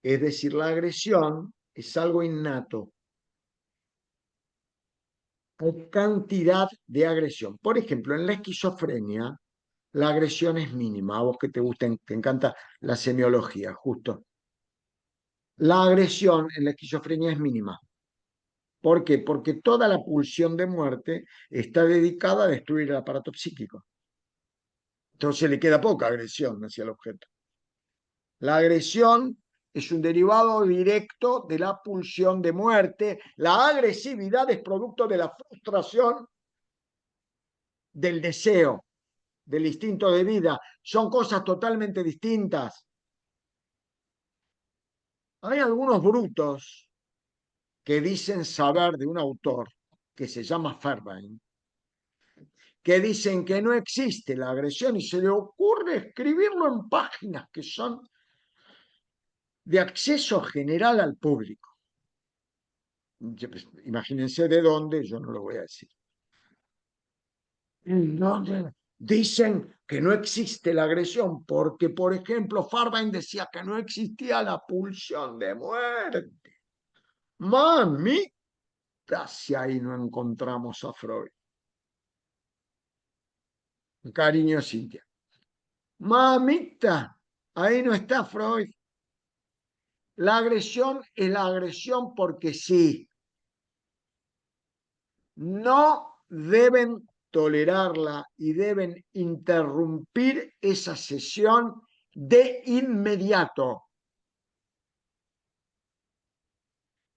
Es decir, la agresión es algo innato. hay cantidad de agresión. Por ejemplo, en la esquizofrenia, la agresión es mínima. A vos que te gusta, te encanta la semiología, justo. La agresión en la esquizofrenia es mínima. ¿Por qué? Porque toda la pulsión de muerte está dedicada a destruir el aparato psíquico. Entonces le queda poca agresión hacia el objeto. La agresión es un derivado directo de la pulsión de muerte. La agresividad es producto de la frustración del deseo, del instinto de vida. Son cosas totalmente distintas. Hay algunos brutos que dicen saber de un autor que se llama Fairbairn, que dicen que no existe la agresión y se le ocurre escribirlo en páginas que son de acceso general al público. Imagínense de dónde, yo no lo voy a decir. ¿Dónde? Dicen que no existe la agresión porque, por ejemplo, Fairbairn decía que no existía la pulsión de muerte. Mamita, si ahí no encontramos a Freud. Cariño, Cintia. Mamita, ahí no está Freud. La agresión es la agresión porque sí. No deben tolerarla y deben interrumpir esa sesión de inmediato.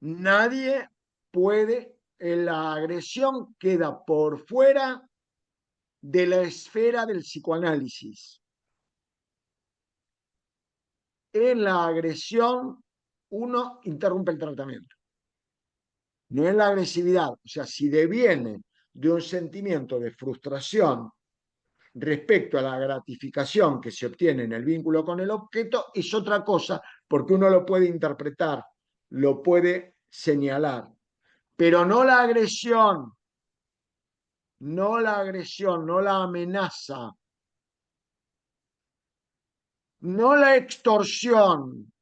Nadie puede, la agresión queda por fuera de la esfera del psicoanálisis. En la agresión uno interrumpe el tratamiento. No es la agresividad. O sea, si deviene de un sentimiento de frustración respecto a la gratificación que se obtiene en el vínculo con el objeto, es otra cosa, porque uno lo puede interpretar, lo puede señalar, pero no la agresión, no la agresión, no la amenaza, no la extorsión.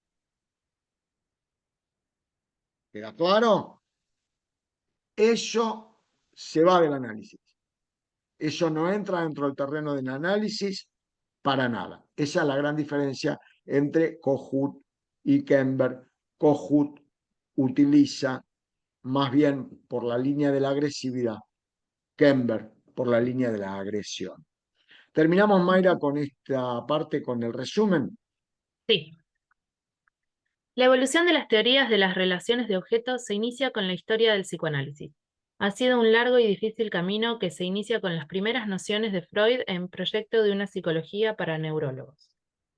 ¿Queda claro? Eso se va del análisis. Eso no entra dentro del terreno del análisis para nada. Esa es la gran diferencia entre Kohut y Kember. Kohut utiliza más bien por la línea de la agresividad, Kember por la línea de la agresión. Terminamos, Mayra, con esta parte, con el resumen. Sí. La evolución de las teorías de las relaciones de objetos se inicia con la historia del psicoanálisis. Ha sido un largo y difícil camino que se inicia con las primeras nociones de Freud en Proyecto de una psicología para neurólogos.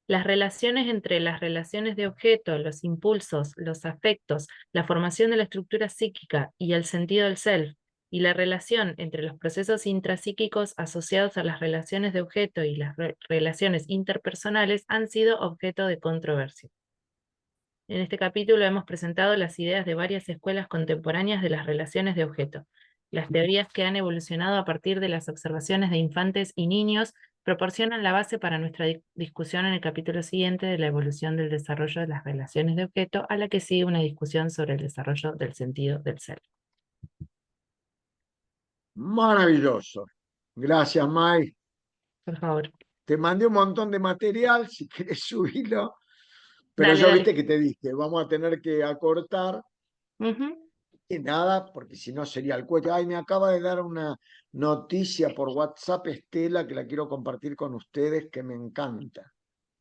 Las relaciones entre las relaciones de objeto, los impulsos, los afectos, la formación de la estructura psíquica y el sentido del self, y la relación entre los procesos intrapsíquicos asociados a las relaciones de objeto y las relaciones interpersonales han sido objeto de controversia. En este capítulo hemos presentado las ideas de varias escuelas contemporáneas de las relaciones de objeto. Las teorías que han evolucionado a partir de las observaciones de infantes y niños proporcionan la base para nuestra discusión en el capítulo siguiente de la evolución del desarrollo de las relaciones de objeto, a la que sigue una discusión sobre el desarrollo del sentido del ser. Maravilloso. Gracias, May. Por favor. Te mandé un montón de material, si quieres subirlo, pero Dale, ya dale. viste que te dije, vamos a tener que acortar. Y nada, porque si no sería el cuello. Ay, me acaba de dar una noticia por WhatsApp, Estela, que la quiero compartir con ustedes, que me encanta.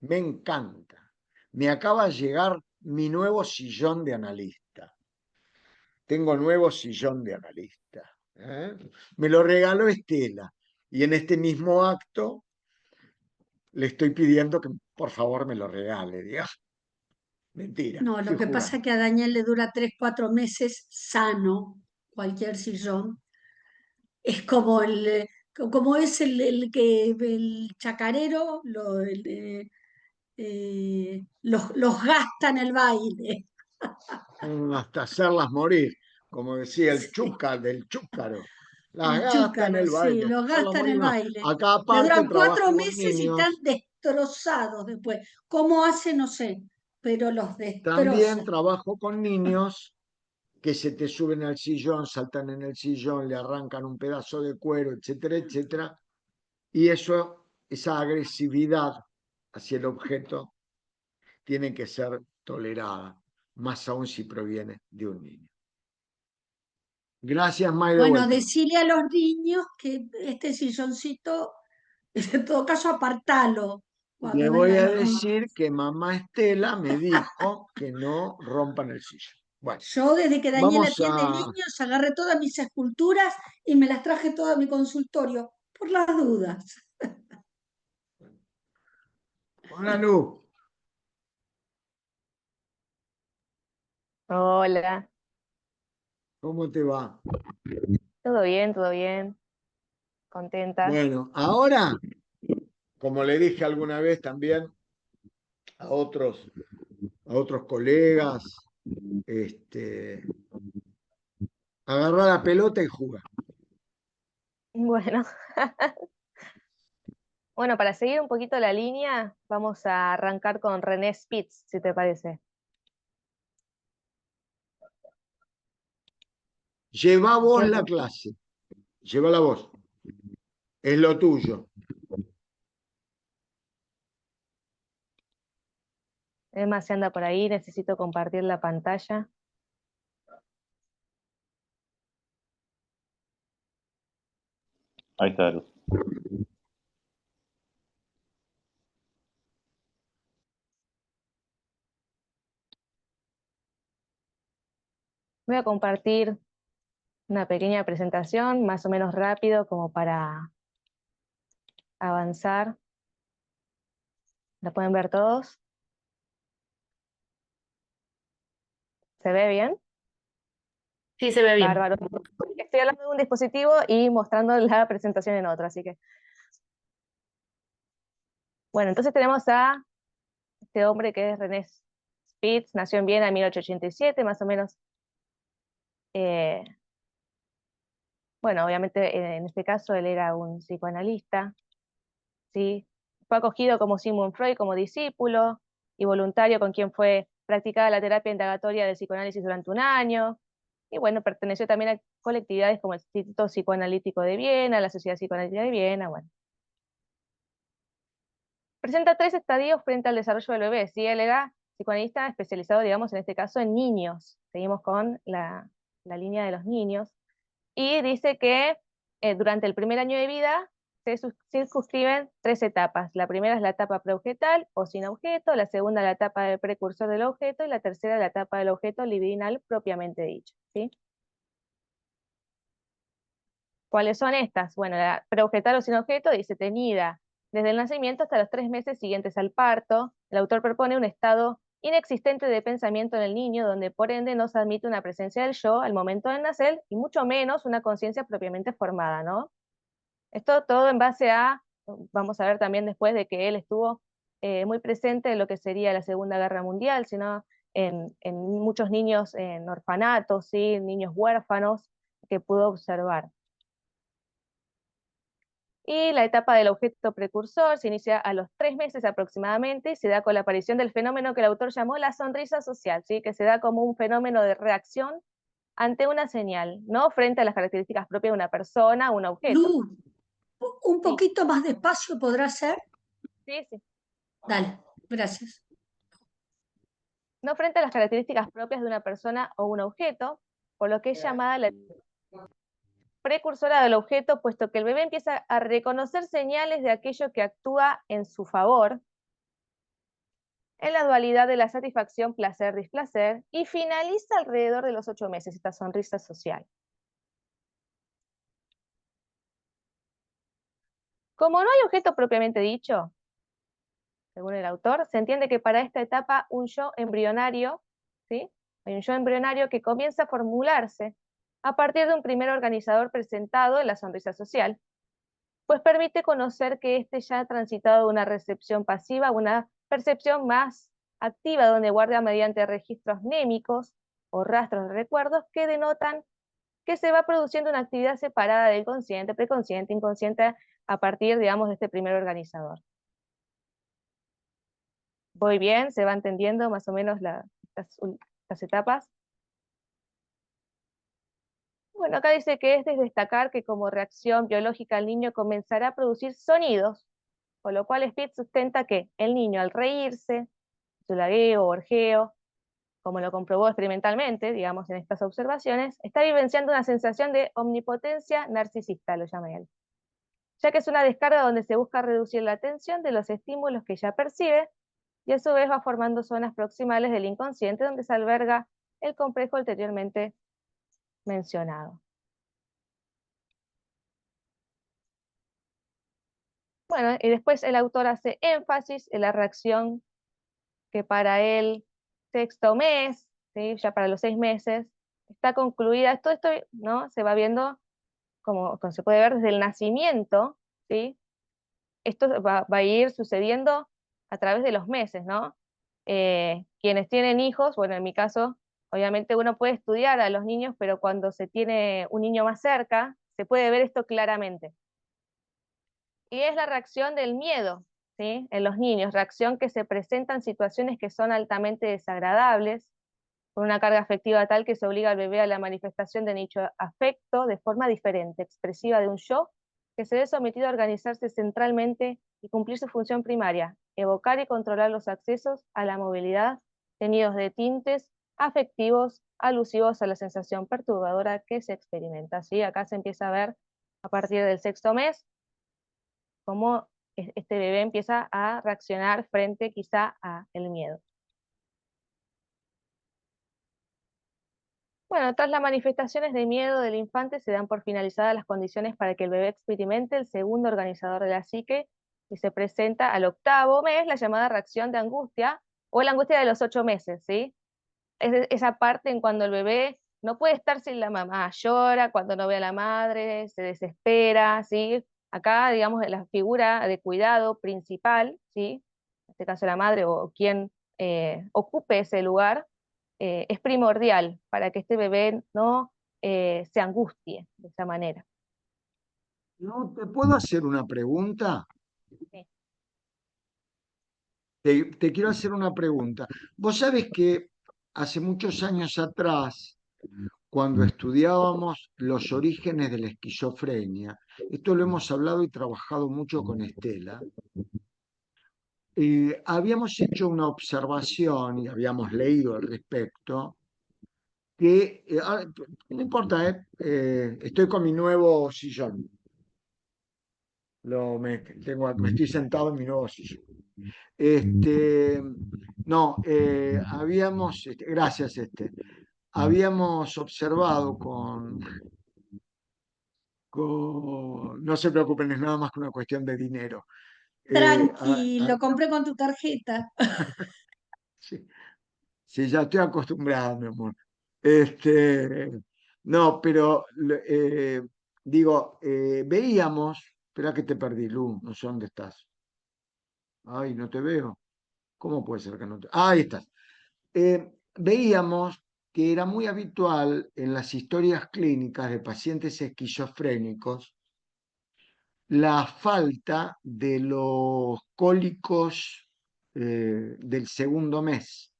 Me encanta. Me acaba de llegar mi nuevo sillón de analista. Tengo nuevo sillón de analista. Me lo regaló Estela. Y en este mismo acto le estoy pidiendo que por favor me lo regale. Dios. Mentira, No, estoy lo que pasa jugando. es que a Daniel le dura 3, 4 meses sano cualquier sillón. Es como como es el chacarero, los gasta en el baile. Hasta hacerlas morir, como decía el Sí, Chúcar del Chúcaro. Las el gasta en chúcaro, el sí, baile, hasta los hacerlas gasta en morir. el No. baile. Acá Le aparte duran cuatro trabajo con meses y están niños. destrozados después. ¿Cómo hace? No sé, pero los También destroza. trabajo con niños que se te suben al sillón, saltan en el sillón, le arrancan un pedazo de cuero, etcétera, etcétera. Y eso, esa agresividad hacia el objeto tiene que ser tolerada, más aún si proviene de un niño. Gracias, May, de Bueno, vuelta. decirle a los niños que este silloncito, en todo caso, apartalo Le cuando voy vengan a los niños. decir que mamá Estela me dijo que no rompan el sillón. Bueno, Yo desde que Daniela vamos atiende a... niños, agarré todas mis esculturas y me las traje todas a mi consultorio, por las dudas. Hola, Lu. Hola, ¿Cómo te va? todo bien, contenta. Bueno, ahora, como le dije alguna vez también a otros colegas, agarrar la pelota y jugar. Bueno, bueno, para seguir un poquito la línea, vamos a arrancar con René Spitz, si te parece. Lleva vos ¿Qué la clase, llévala vos, es lo tuyo. Emma se anda por ahí, necesito compartir la pantalla. Ahí está, Luz. Voy a compartir una pequeña presentación, más o menos rápido, como para avanzar. ¿La pueden ver todos? ¿Se ve bien? Sí, se ve bien. Bárbaro. Estoy hablando de un dispositivo y mostrando la presentación en otro, así que... Bueno, entonces tenemos a este hombre que es René Spitz, nació en Viena en 1887, más o menos. eh, bueno, obviamente en este caso él era un psicoanalista, ¿sí? Fue acogido como Sigmund Freud como discípulo y voluntario con quien fue practicada la terapia indagatoria del psicoanálisis durante un año. Y bueno, perteneció también a colectividades como el Instituto Psicoanalítico de Viena, la Sociedad Psicoanalítica de Viena, bueno. Presenta 3 estadios frente al desarrollo del bebé, ¿sí? Él era psicoanalista especializado, digamos, en este caso en niños. Seguimos con la línea de los niños. Y dice que durante el primer año de vida se circunscriben 3 etapas. La primera es la etapa preobjetal o sin objeto, la segunda la etapa del precursor del objeto y la tercera la etapa del objeto libidinal propiamente dicho, ¿sí? ¿Cuáles son estas? Bueno, la preobjetal o sin objeto dice tenida desde el nacimiento hasta los 3 meses siguientes al parto. El autor propone un estado inexistente de pensamiento en el niño, donde por ende no se admite una presencia del yo al momento de nacer, y mucho menos una conciencia propiamente formada, ¿no? Esto todo en base a, vamos a ver también después de que él estuvo muy presente en lo que sería la Segunda Guerra Mundial, sino en muchos niños en orfanatos, ¿sí? Niños huérfanos que pudo observar. Y la etapa del objeto precursor se inicia a los 3 meses aproximadamente y se da con la aparición del fenómeno que el autor llamó la sonrisa social, ¿sí? Que se da como un fenómeno de reacción ante una señal, ¿no? Frente a las características propias de una persona o un objeto. Lu, un Sí, poquito más despacio podrá ser. sí, sí. Dale, gracias. No frente a las características propias de una persona o un objeto, por lo que es llamada la precursora del objeto, puesto que el bebé empieza a reconocer señales de aquello que actúa en su favor, en la dualidad de la satisfacción placer-displacer, y finaliza alrededor de los 8 meses, esta sonrisa social. Como no hay objeto propiamente dicho, según el autor, se entiende que para esta etapa un yo embrionario, ¿sí? Hay un yo embrionario que comienza a formularse a partir de un primer organizador presentado en la sonrisa social, pues permite conocer que éste ya ha transitado de una recepción pasiva a una percepción más activa, donde guarda mediante registros mnémicos o rastros de recuerdos que denotan que se va produciendo una actividad separada del consciente, preconsciente, inconsciente, a partir, digamos, de este primer organizador. ¿Voy bien? ¿Se va entendiendo más o menos estas etapas? Bueno, acá dice que es de destacar que como reacción biológica el niño comenzará a producir sonidos, con lo cual Speed sustenta que el niño al reírse, su lagueo o orgeo, como lo comprobó experimentalmente, digamos, en estas observaciones, está vivenciando una sensación de omnipotencia narcisista, lo llama él, ya que es una descarga donde se busca reducir la tensión de los estímulos que ya percibe, y a su vez va formando zonas proximales del inconsciente donde se alberga el complejo anteriormente mencionado. Bueno, y después el autor hace énfasis en la reacción que para el sexto mes, ¿sí? Ya para los 6 meses, está concluida. Todo esto, ¿no? Se va viendo, como se puede ver desde el nacimiento, ¿sí? Esto va a ir sucediendo a través de los meses, ¿no? Quienes tienen hijos, bueno, en mi caso, obviamente uno puede estudiar a los niños, pero cuando se tiene un niño más cerca, se puede ver esto claramente. Y es la reacción del miedo, ¿sí? En los niños, reacción que se presenta en situaciones que son altamente desagradables, con una carga afectiva tal que se obliga al bebé a la manifestación de dicho afecto de forma diferente, expresiva de un yo, que se ve sometido a organizarse centralmente y cumplir su función primaria, evocar y controlar los accesos a la movilidad, tenidos de tintes afectivos alusivos a la sensación perturbadora que se experimenta. ¿Sí? Acá se empieza a ver, a partir del sexto mes, cómo este bebé empieza a reaccionar frente quizá al miedo. Bueno, tras las manifestaciones de miedo del infante se dan por finalizadas las condiciones para que el bebé experimente el segundo organizador de la psique, y se presenta al octavo mes la llamada reacción de angustia o la angustia de los 8 meses, ¿sí? Es esa parte en cuando el bebé no puede estar sin la mamá, llora cuando no ve a la madre, se desespera, ¿sí? Acá, digamos, la figura de cuidado principal, ¿sí? En este caso la madre o quien ocupe ese lugar, es primordial para que este bebé no se angustie de esa manera. ¿No te puedo hacer una pregunta? Sí. Te quiero hacer una pregunta. Vos sabés que hace muchos años atrás, cuando estudiábamos los orígenes de la esquizofrenia, esto lo hemos hablado y trabajado mucho con Estela, habíamos hecho una observación y habíamos leído al respecto, que, no importa, estoy con mi nuevo sillón, me estoy sentado en mi nuevo sillón. No, gracias, habíamos observado no se preocupen, es nada más que una cuestión de dinero. Tranqui, lo compré con tu tarjeta. Sí, sí, ya estoy acostumbrado, mi amor. Este, no, pero digo, veíamos, espera que te perdí, Lu, no sé dónde estás. Ay, no te veo. ¿Cómo puede ser que no te... Ah, ahí estás. Veíamos que era muy habitual en las historias clínicas de pacientes esquizofrénicos la falta de los cólicos del segundo mes.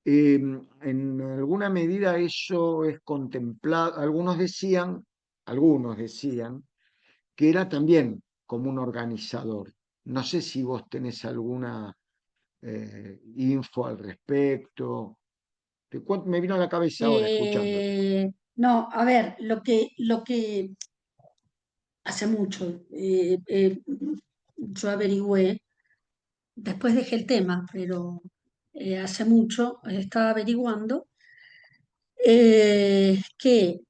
En alguna medida eso es contemplado, algunos decían que era también como un organizador. No sé si vos tenés alguna info al respecto. Me vino a la cabeza ahora escuchándote. No, a ver, lo que hace mucho yo averigüé, después dejé el tema, pero hace mucho estaba averiguando que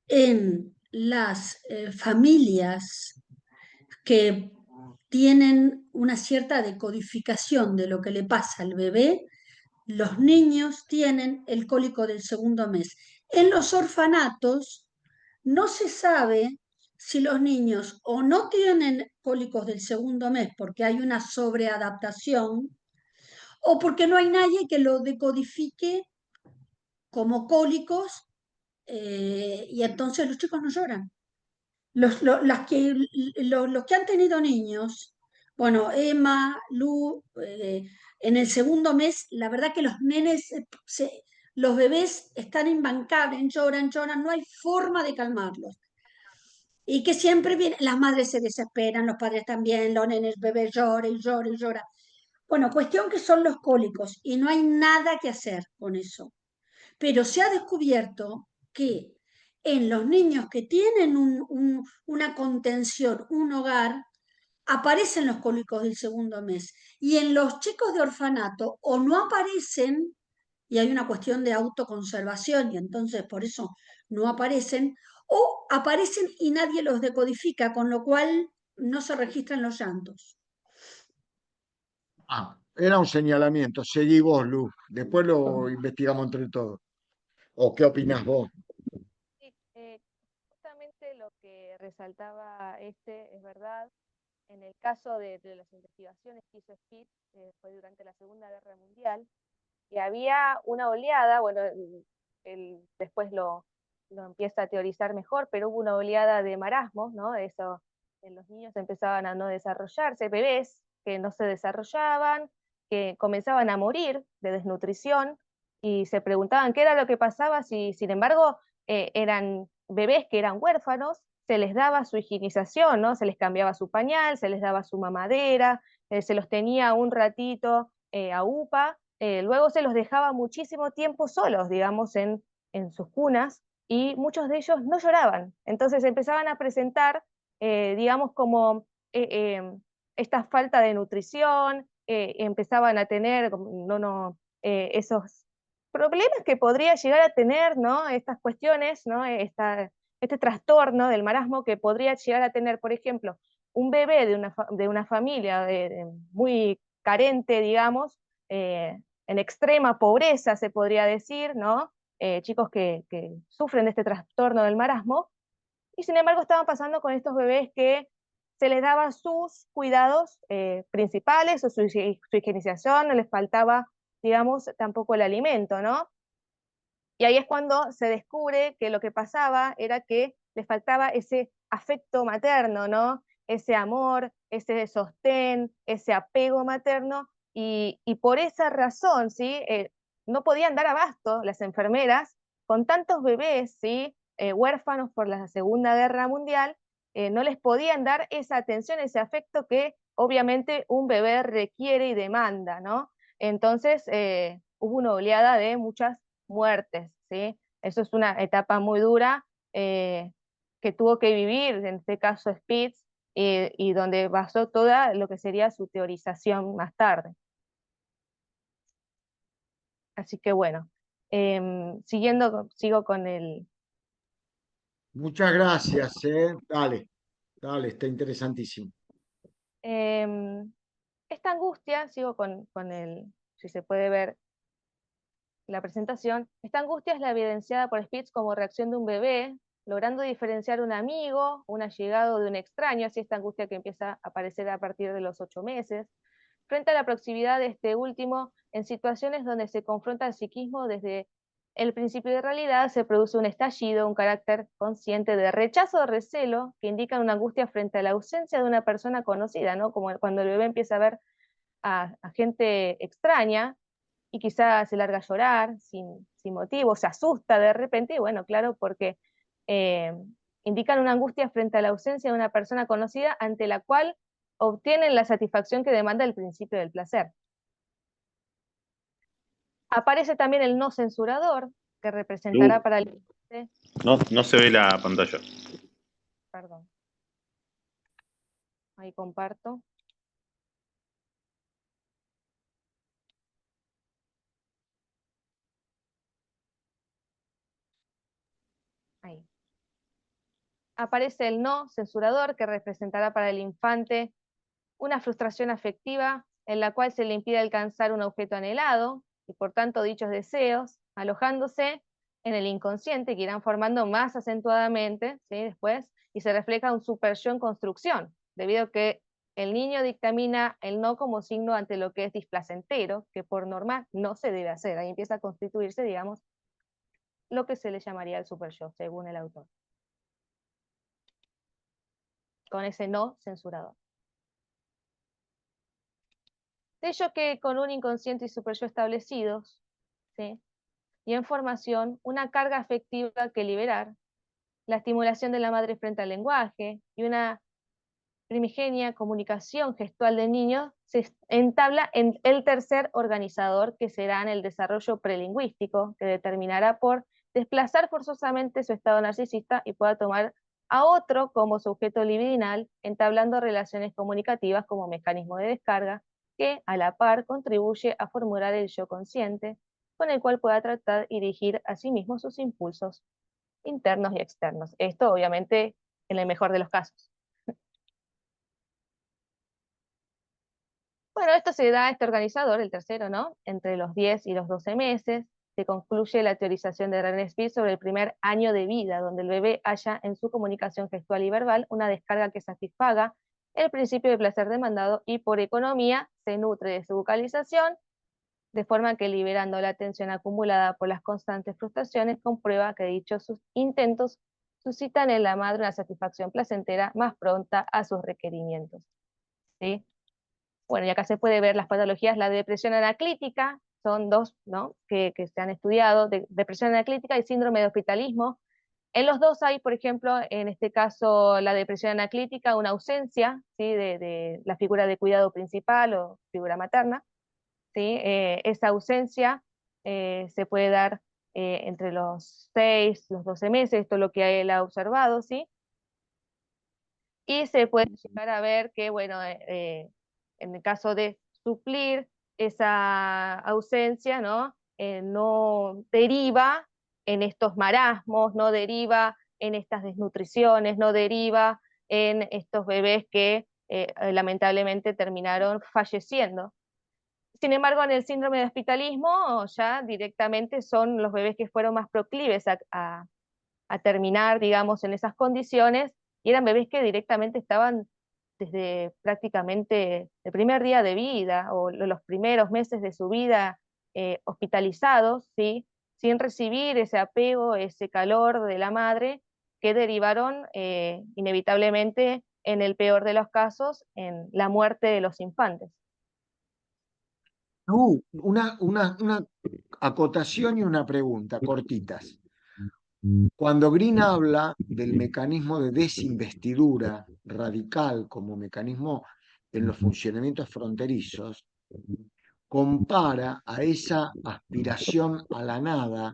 en las familias que tienen una cierta decodificación de lo que le pasa al bebé, los niños tienen el cólico del segundo mes. En los orfanatos no se sabe si los niños o no tienen cólicos del segundo mes porque hay una sobreadaptación o porque no hay nadie que lo decodifique como cólicos y entonces los chicos no lloran. Los que han tenido niños, bueno, Emma, Lu, en el segundo mes, la verdad que los nenes los bebés están imbancables, lloran, lloran, no hay forma de calmarlos. Y que siempre vienen, las madres se desesperan, los padres también, los nenes, bebés lloran y lloran y lloran. Bueno, cuestión que son los cólicos y no hay nada que hacer con eso. Pero se ha descubierto que en los niños que tienen una contención, un hogar, aparecen los cólicos del segundo mes. Y en los chicos de orfanato o no aparecen, y hay una cuestión de autoconservación, y entonces por eso no aparecen, o aparecen y nadie los decodifica, con lo cual no se registran los llantos. Ah, era un señalamiento. Seguí vos, Luz. Después lo investigamos entre todos. ¿O qué opinás vos? Sí, justamente lo que resaltaba es verdad. En el caso de las investigaciones que hizo Spitz, fue durante la Segunda Guerra Mundial, y había una oleada, bueno, él después lo empieza a teorizar mejor, pero hubo una oleada de marasmo, ¿no? Eso, los niños empezaban a no desarrollarse, bebés que no se desarrollaban, que comenzaban a morir de desnutrición, y se preguntaban qué era lo que pasaba si, sin embargo, eran bebés que eran huérfanos, se les daba su higienización, ¿no? Se les cambiaba su pañal, se les daba su mamadera, se los tenía un ratito a UPA, luego se los dejaba muchísimo tiempo solos, digamos, en sus cunas, y muchos de ellos no lloraban. Entonces empezaban a presentar, digamos, como esta falta de nutrición, empezaban a tener esos problemas que podría llegar a tener, ¿no? Estas cuestiones, ¿no? Este trastorno del marasmo que podría llegar a tener, por ejemplo, un bebé de una familia muy carente, digamos, en extrema pobreza, se podría decir, ¿no? Chicos que sufren de este trastorno del marasmo, y sin embargo estaban pasando con estos bebés que se les daba sus cuidados principales, o su higienización, no les faltaba, digamos, tampoco el alimento, ¿no? Y ahí es cuando se descubre que lo que pasaba era que les faltaba ese afecto materno, ¿no? Ese amor, ese sostén, ese apego materno, y por esa razón, ¿sí? No podían dar abasto las enfermeras con tantos bebés, ¿sí? Huérfanos por la Segunda Guerra Mundial, no les podían dar esa atención, ese afecto que obviamente un bebé requiere y demanda, ¿no? Entonces hubo una oleada de muchas muertes, ¿sí? Eso es una etapa muy dura que tuvo que vivir, en este caso Spitz, y donde basó toda lo que sería su teorización más tarde. Así que bueno, sigo con el... Muchas gracias, ¿eh? Dale, dale, está interesantísimo. Esta angustia, sigo con el, si se puede ver la presentación, esta angustia es la evidenciada por Spitz como reacción de un bebé, logrando diferenciar un amigo, un allegado de un extraño, así esta angustia que empieza a aparecer a partir de los 8 meses, frente a la proximidad de este último en situaciones donde se confronta el psiquismo desde el principio de realidad, se produce un estallido, un carácter consciente de rechazo o recelo que indican una angustia frente a la ausencia de una persona conocida, ¿no? Como cuando el bebé empieza a ver a gente extraña, y quizás se larga a llorar sin motivo, se asusta de repente, y bueno, claro, porque eh, indican una angustia frente a la ausencia de una persona conocida ante la cual obtienen la satisfacción que demanda el principio del placer. Aparece también el no censurador, que representará para el... No se ve la pantalla. Perdón. Ahí comparto. Ahí. Aparece el no censurador, que representará para el infante una frustración afectiva en la cual se le impide alcanzar un objeto anhelado, y por tanto dichos deseos, alojándose en el inconsciente, que irán formando más acentuadamente, ¿sí? Después, y se refleja un super yo en construcción, debido a que el niño dictamina el no como signo ante lo que es displacentero, que por norma no se debe hacer. Ahí empieza a constituirse, digamos, lo que se le llamaría el super yo, según el autor, con ese no censurador. De ello que con un inconsciente y super yo establecidos, ¿sí? y en formación una carga afectiva que liberar, la estimulación de la madre frente al lenguaje y una primigenia comunicación gestual de niños se entabla en el tercer organizador, que será en el desarrollo prelingüístico, que determinará por desplazar forzosamente su estado narcisista y pueda tomar a otro como sujeto libidinal, entablando relaciones comunicativas como mecanismo de descarga, que a la par contribuye a formular el yo consciente, con el cual pueda tratar y dirigir a sí mismo sus impulsos internos y externos. Esto obviamente en el mejor de los casos. Bueno, esto se da, este organizador, el tercero, ¿no? Entre los 10 y los 12 meses, se concluye la teorización de René Spitz sobre el primer año de vida, donde el bebé halla en su comunicación gestual y verbal una descarga que satisfaga el principio de placer demandado y por economía se nutre de su vocalización, de forma que liberando la tensión acumulada por las constantes frustraciones, comprueba que dichos sus intentos suscitan en la madre una satisfacción placentera más pronta a sus requerimientos. ¿Sí? Bueno, y acá se puede ver las patologías, la depresión anaclítica, son dos, ¿no? que se han estudiado, depresión anaclítica y síndrome de hospitalismo. En los dos hay, por ejemplo, en este caso, la depresión anaclítica, una ausencia, ¿sí? de la figura de cuidado principal o figura materna, ¿sí? Esa ausencia se puede dar entre los 6, los 12 meses, esto es lo que él ha observado, ¿sí? Y se puede llegar a ver que, bueno, en el caso de suplir esa ausencia, ¿no? No deriva en estos marasmos, no deriva en estas desnutriciones, no deriva en estos bebés que lamentablemente terminaron falleciendo. Sin embargo, en el síndrome de hospitalismo ya directamente son los bebés que fueron más proclives a terminar, digamos, en esas condiciones, y eran bebés que directamente estaban desde prácticamente el primer día de vida o los primeros meses de su vida hospitalizados, ¿sí? Sin recibir ese apego, ese calor de la madre, que derivaron inevitablemente, en el peor de los casos, en la muerte de los infantes. Una acotación y una pregunta, cortitas. Cuando Green habla del mecanismo de desinvestidura radical como mecanismo en los funcionamientos fronterizos, compara a esa aspiración a la nada,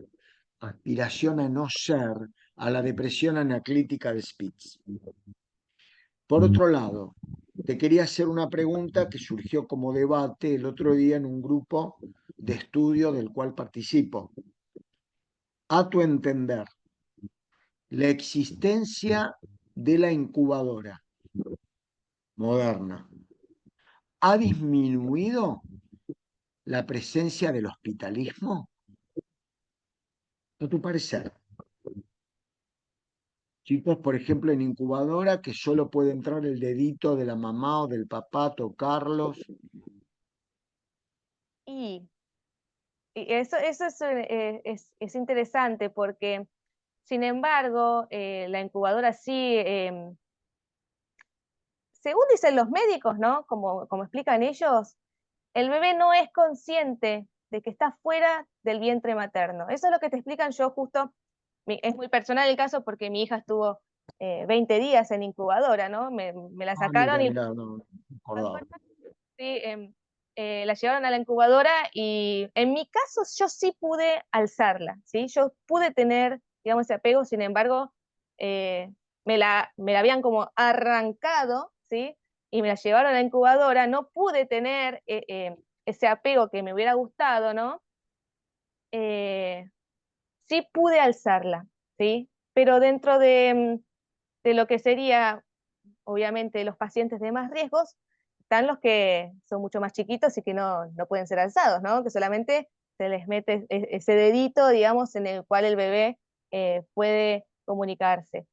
aspiración a no ser, a la depresión anaclítica de Spitz. Por otro lado, te quería hacer una pregunta que surgió como debate el otro día en un grupo de estudio del cual participo. A tu entender, la existencia de la incubadora moderna ha disminuido la presencia del hospitalismo? ¿A tu parecer? Chicos, por ejemplo, en incubadora que solo puede entrar el dedito de la mamá o del papá, tocarlos. Y eso es interesante porque, sin embargo, la incubadora sí, según dicen los médicos, ¿no? Como explican ellos, el bebé no es consciente de que está fuera del vientre materno. Eso es lo que te explican. Yo justo, es muy personal el caso porque mi hija estuvo 20 días en incubadora, ¿no? Me la sacaron y Mira, no acordaba. sí, la llevaron a la incubadora y en mi caso yo sí pude alzarla, ¿sí? Yo pude tener, digamos, ese apego, sin embargo, me la habían como arrancado, ¿sí? Y me la llevaron a la incubadora, no pude tener ese apego que me hubiera gustado, ¿no? Sí pude alzarla, ¿sí? Pero dentro de lo que sería, obviamente, los pacientes de más riesgos, están los que son mucho más chiquitos y que no pueden ser alzados, ¿no? Que solamente se les mete ese dedito, digamos, en el cual el bebé puede comunicarse.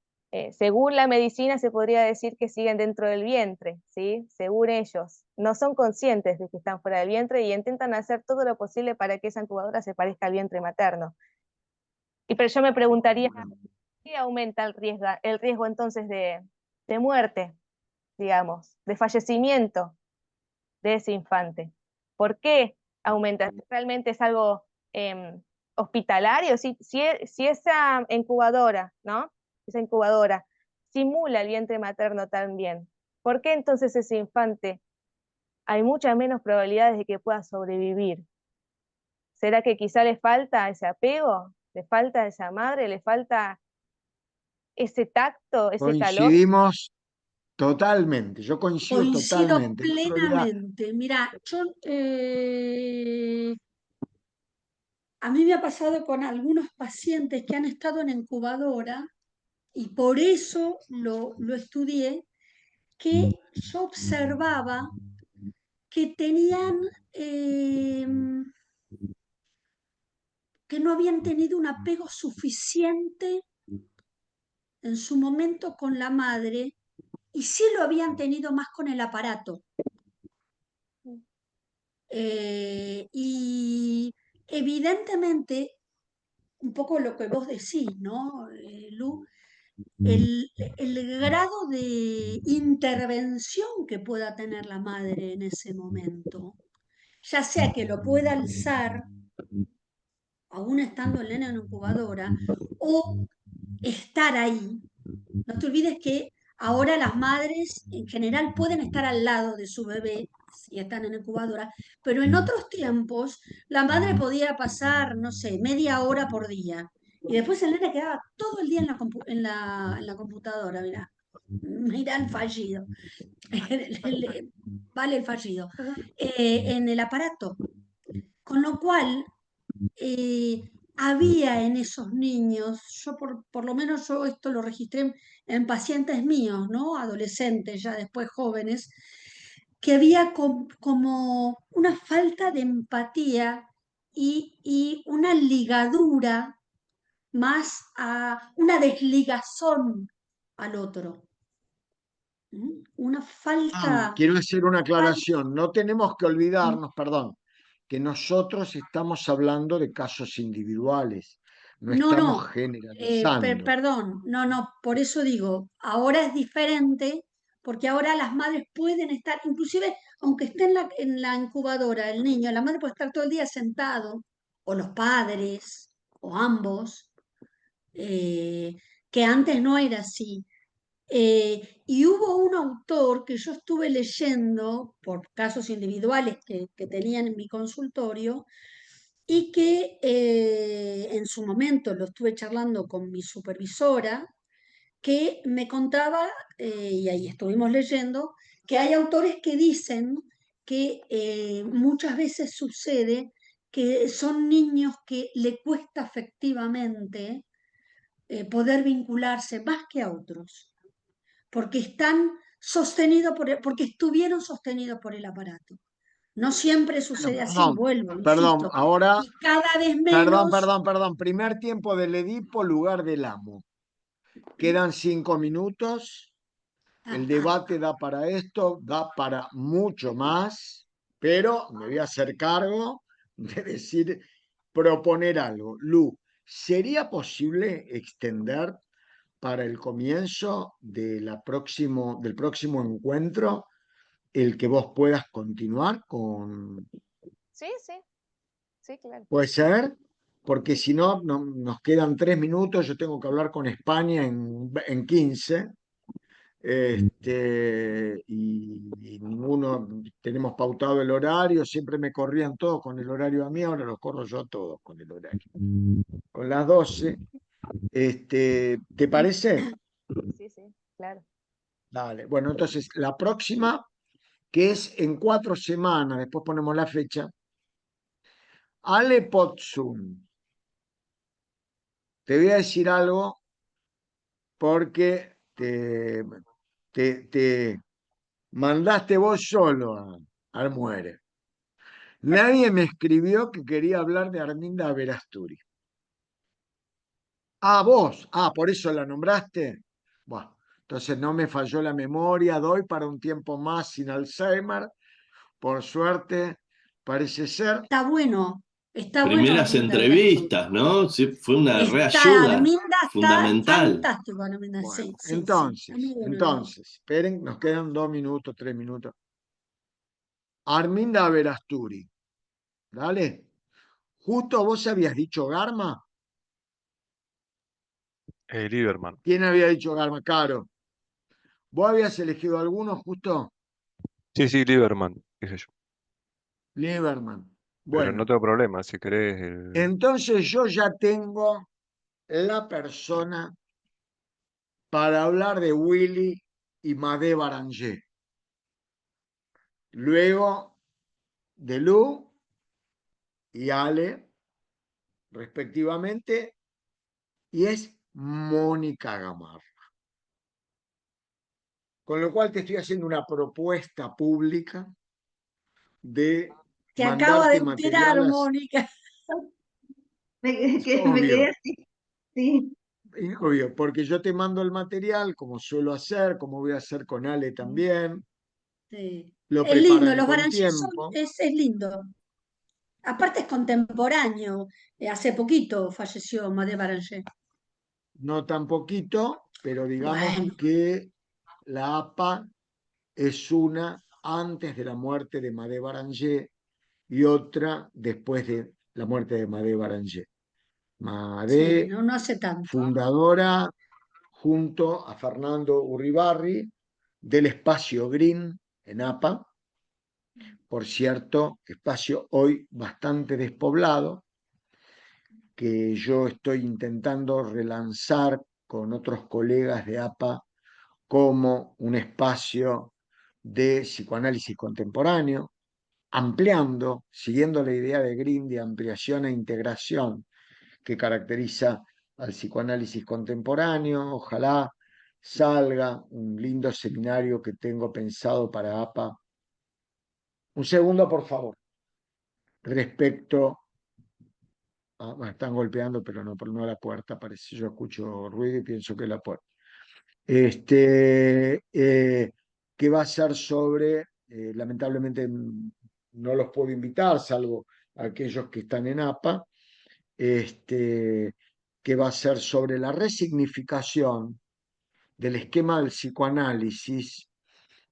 Según la medicina se podría decir que siguen dentro del vientre, ¿sí? Según ellos. No son conscientes de que están fuera del vientre y intentan hacer todo lo posible para que esa incubadora se parezca al vientre materno. Pero yo me preguntaría, ¿qué aumenta el riesgo entonces de muerte, digamos, de fallecimiento de ese infante? ¿Por qué aumenta? ¿Realmente es algo hospitalario, si esa incubadora, ¿no? Esa incubadora simula el vientre materno también, ¿por qué entonces ese infante hay muchas menos probabilidades de que pueda sobrevivir? ¿Será que quizá le falta ese apego? ¿Le falta esa madre? ¿Le falta ese tacto, ese calor? Coincidimos totalmente, yo coincido Coincido totalmente. El otro día, plenamente. Mira, a mí me ha pasado con algunos pacientes que han estado en incubadora y por eso lo estudié, que yo observaba que tenían, que no habían tenido un apego suficiente en su momento con la madre y sí lo habían tenido más con el aparato. Y evidentemente, un poco lo que vos decís, ¿no, Lu? El grado de intervención que pueda tener la madre en ese momento, ya sea que lo pueda alzar, aún estando el nene en incubadora, o estar ahí. No te olvides que ahora las madres en general pueden estar al lado de su bebé si están en incubadora, pero en otros tiempos la madre podía pasar, no sé, media hora por día. Y después el nene quedaba todo el día en la computadora, mirá. Mirá el fallido. Vale el fallido. En el aparato. Con lo cual, había en esos niños, yo por lo menos yo esto lo registré en pacientes míos, ¿no? Adolescentes, ya después jóvenes, que había como una falta de empatía y una ligadura más a una desligazón al otro. Una falta, quiero hacer una aclaración. No tenemos que olvidarnos, perdón, que nosotros estamos hablando de casos individuales, no no, estamos no, generalizando. perdón, no, por eso digo, ahora es diferente, porque ahora las madres pueden estar, inclusive aunque esté en la incubadora el niño, la madre puede estar todo el día sentado, o los padres, o ambos, que antes no era así. Y hubo un autor que yo estuve leyendo por casos individuales que tenían en mi consultorio, y que en su momento lo estuve charlando con mi supervisora, que me contaba, y ahí estuvimos leyendo, que hay autores que dicen que muchas veces sucede que son niños que le cuesta afectivamente poder vincularse más que a otros, porque porque estuvieron sostenidos por el aparato. No siempre Bueno, sucede así, perdón, vuelvo, perdón, insisto, ahora, y cada vez menos. perdón. Primer tiempo del Edipo, lugar del amo. Quedan 5 minutos. El debate da para esto, da para mucho más, pero me voy a hacer cargo de decir, proponer algo. Lu, ¿sería posible extender para el comienzo del próximo encuentro el que vos puedas continuar con... Sí, sí, sí, claro. ¿Puede ser? Porque si no, nos quedan 3 minutos, yo tengo que hablar con España en 15. Y ninguno tenemos pautado el horario, siempre me corrían todos con el horario a mí, ahora los corro yo a todos con el horario. Con las 12. ¿Te parece? Sí, sí, claro. Dale. Bueno, entonces la próxima, que es en 4 semanas, después ponemos la fecha, Ale Potsun. Te voy a decir algo porque te mandaste vos solo al muere. Nadie me escribió que quería hablar de Arminda Verasturi. Ah, vos. Ah, por eso la nombraste. Bueno, entonces no me falló la memoria. Doy para un tiempo más sin Alzheimer. Por suerte, parece ser. Está bueno Primeras Arminda Verasco. entrevistas, ¿no? Sí, fue una reayuda Arminda está fundamental. fantástico, Arminda, Bueno, sí, sí, sí. Está muy bueno el libro. esperen, nos quedan 2 minutos, 3 minutos. Arminda Verasturi. Dale. Justo vos habías dicho Garma. Lieberman. ¿Quién había dicho Garma? Caro. ¿Vos habías elegido alguno justo? Sí, Lieberman, dije yo. Lieberman. Pero no Bueno, tengo problema, si querés. entonces yo ya tengo la persona para hablar de Willy y Madé Baranger. Luego de Lu y Ale, respectivamente, y es Mónica Gamarra. Con lo cual te estoy haciendo una propuesta pública de Te acaba de mandarte enterar, material. Mónica. Me quedé Obvio, así. Sí. obvio, porque yo te mando el material, como suelo hacer, como voy a hacer con Ale también. Sí. Lo Es lindo, preparan los con Baranger tiempo, es lindo. Aparte es contemporáneo. Hace poquito falleció Madé Baranger. no tan poquito, pero digamos Bueno, que la APA es una antes de la muerte de Madé Baranger y otra después de la muerte de Madé Baranger. sí, Madé, no hace tanto. fundadora junto a Fernando Urribarri del espacio Green en APA, por cierto, espacio hoy bastante despoblado, que yo estoy intentando relanzar con otros colegas de APA como un espacio de psicoanálisis contemporáneo, ampliando, siguiendo la idea de Green de ampliación e integración que caracteriza al psicoanálisis contemporáneo. Ojalá salga un lindo seminario que tengo pensado para APA. Un segundo, por favor. Respecto me están golpeando, pero no la puerta, parece. Yo escucho ruido y pienso que es la puerta. Que va a ser sobre, lamentablemente no los puedo invitar, salvo aquellos que están en APA, que va a ser sobre la resignificación del esquema del psicoanálisis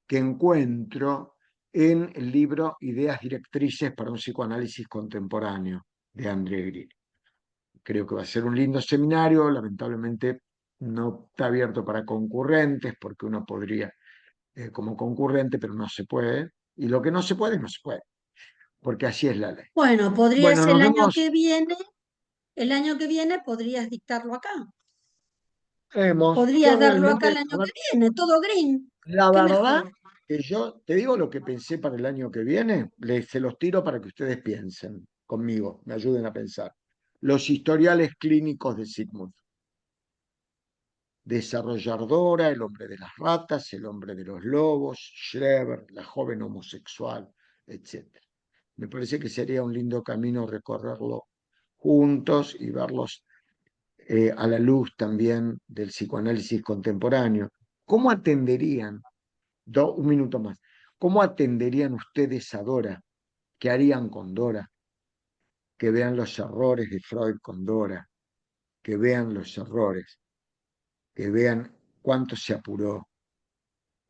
que encuentro en el libro Ideas Directrices para un Psicoanálisis Contemporáneo de André Grilli. Creo que va a ser un lindo seminario, lamentablemente no está abierto para concurrentes, porque uno podría como concurrente, pero no se puede, y lo que no se puede, no se puede, porque así es la ley. Bueno, podrías Bueno, nos el año vemos. que viene podrías dictarlo acá. Yo Podrías darlo acá el realmente, año que viene, todo green. la ¿Qué verdad mejor? que yo te digo lo que pensé para el año que viene, se los tiro para que ustedes piensen conmigo, me ayuden a pensar. Los historiales clínicos de Sigmund. Desarrolladora, el hombre de las ratas, el hombre de los lobos, Schreber, la joven homosexual, etc. Me parece que sería un lindo camino recorrerlo juntos y verlos a la luz también del psicoanálisis contemporáneo. ¿Cómo atenderían, un minuto más, cómo atenderían ustedes a Dora? ¿Qué harían con Dora? Que vean los errores de Freud con Dora, que vean los errores, que vean cuánto se apuró,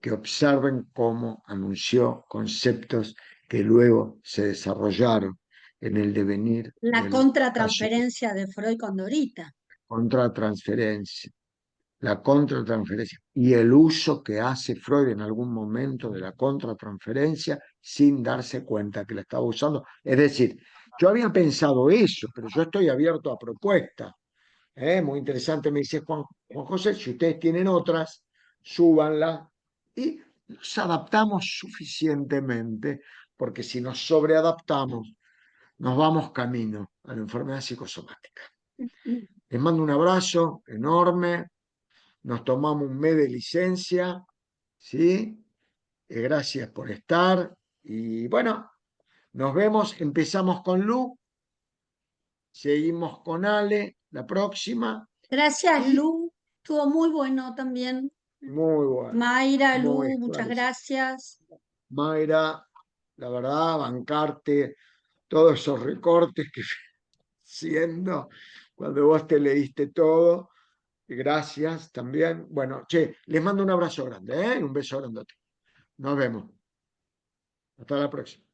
que observen cómo anunció conceptos que luego se desarrollaron en el devenir La del caso contratransferencia de Freud con Dorita. contratransferencia, la contratransferencia y el uso que hace Freud en algún momento de la contratransferencia sin darse cuenta que la estaba usando. Es decir, yo había pensado eso, pero yo estoy abierto a propuestas. Muy interesante, me dice Juan José, si ustedes tienen otras, súbanla y nos adaptamos suficientemente, porque si nos sobreadaptamos, nos vamos camino a la enfermedad psicosomática. Les mando un abrazo enorme, nos tomamos un mes de licencia, ¿sí? Gracias por estar y bueno, nos vemos, empezamos con Lu, seguimos con Ale la próxima. Gracias, Y Lu. Estuvo muy bueno también. muy bueno, Mayra, muy Lu, muchas esclarecido. gracias. Mayra, la verdad, bancarte todos esos recortes que siendo cuando vos te leíste todo. Gracias también. Bueno, che, les mando un abrazo grande, ¿eh? Un beso grandote. Nos vemos. Hasta la próxima.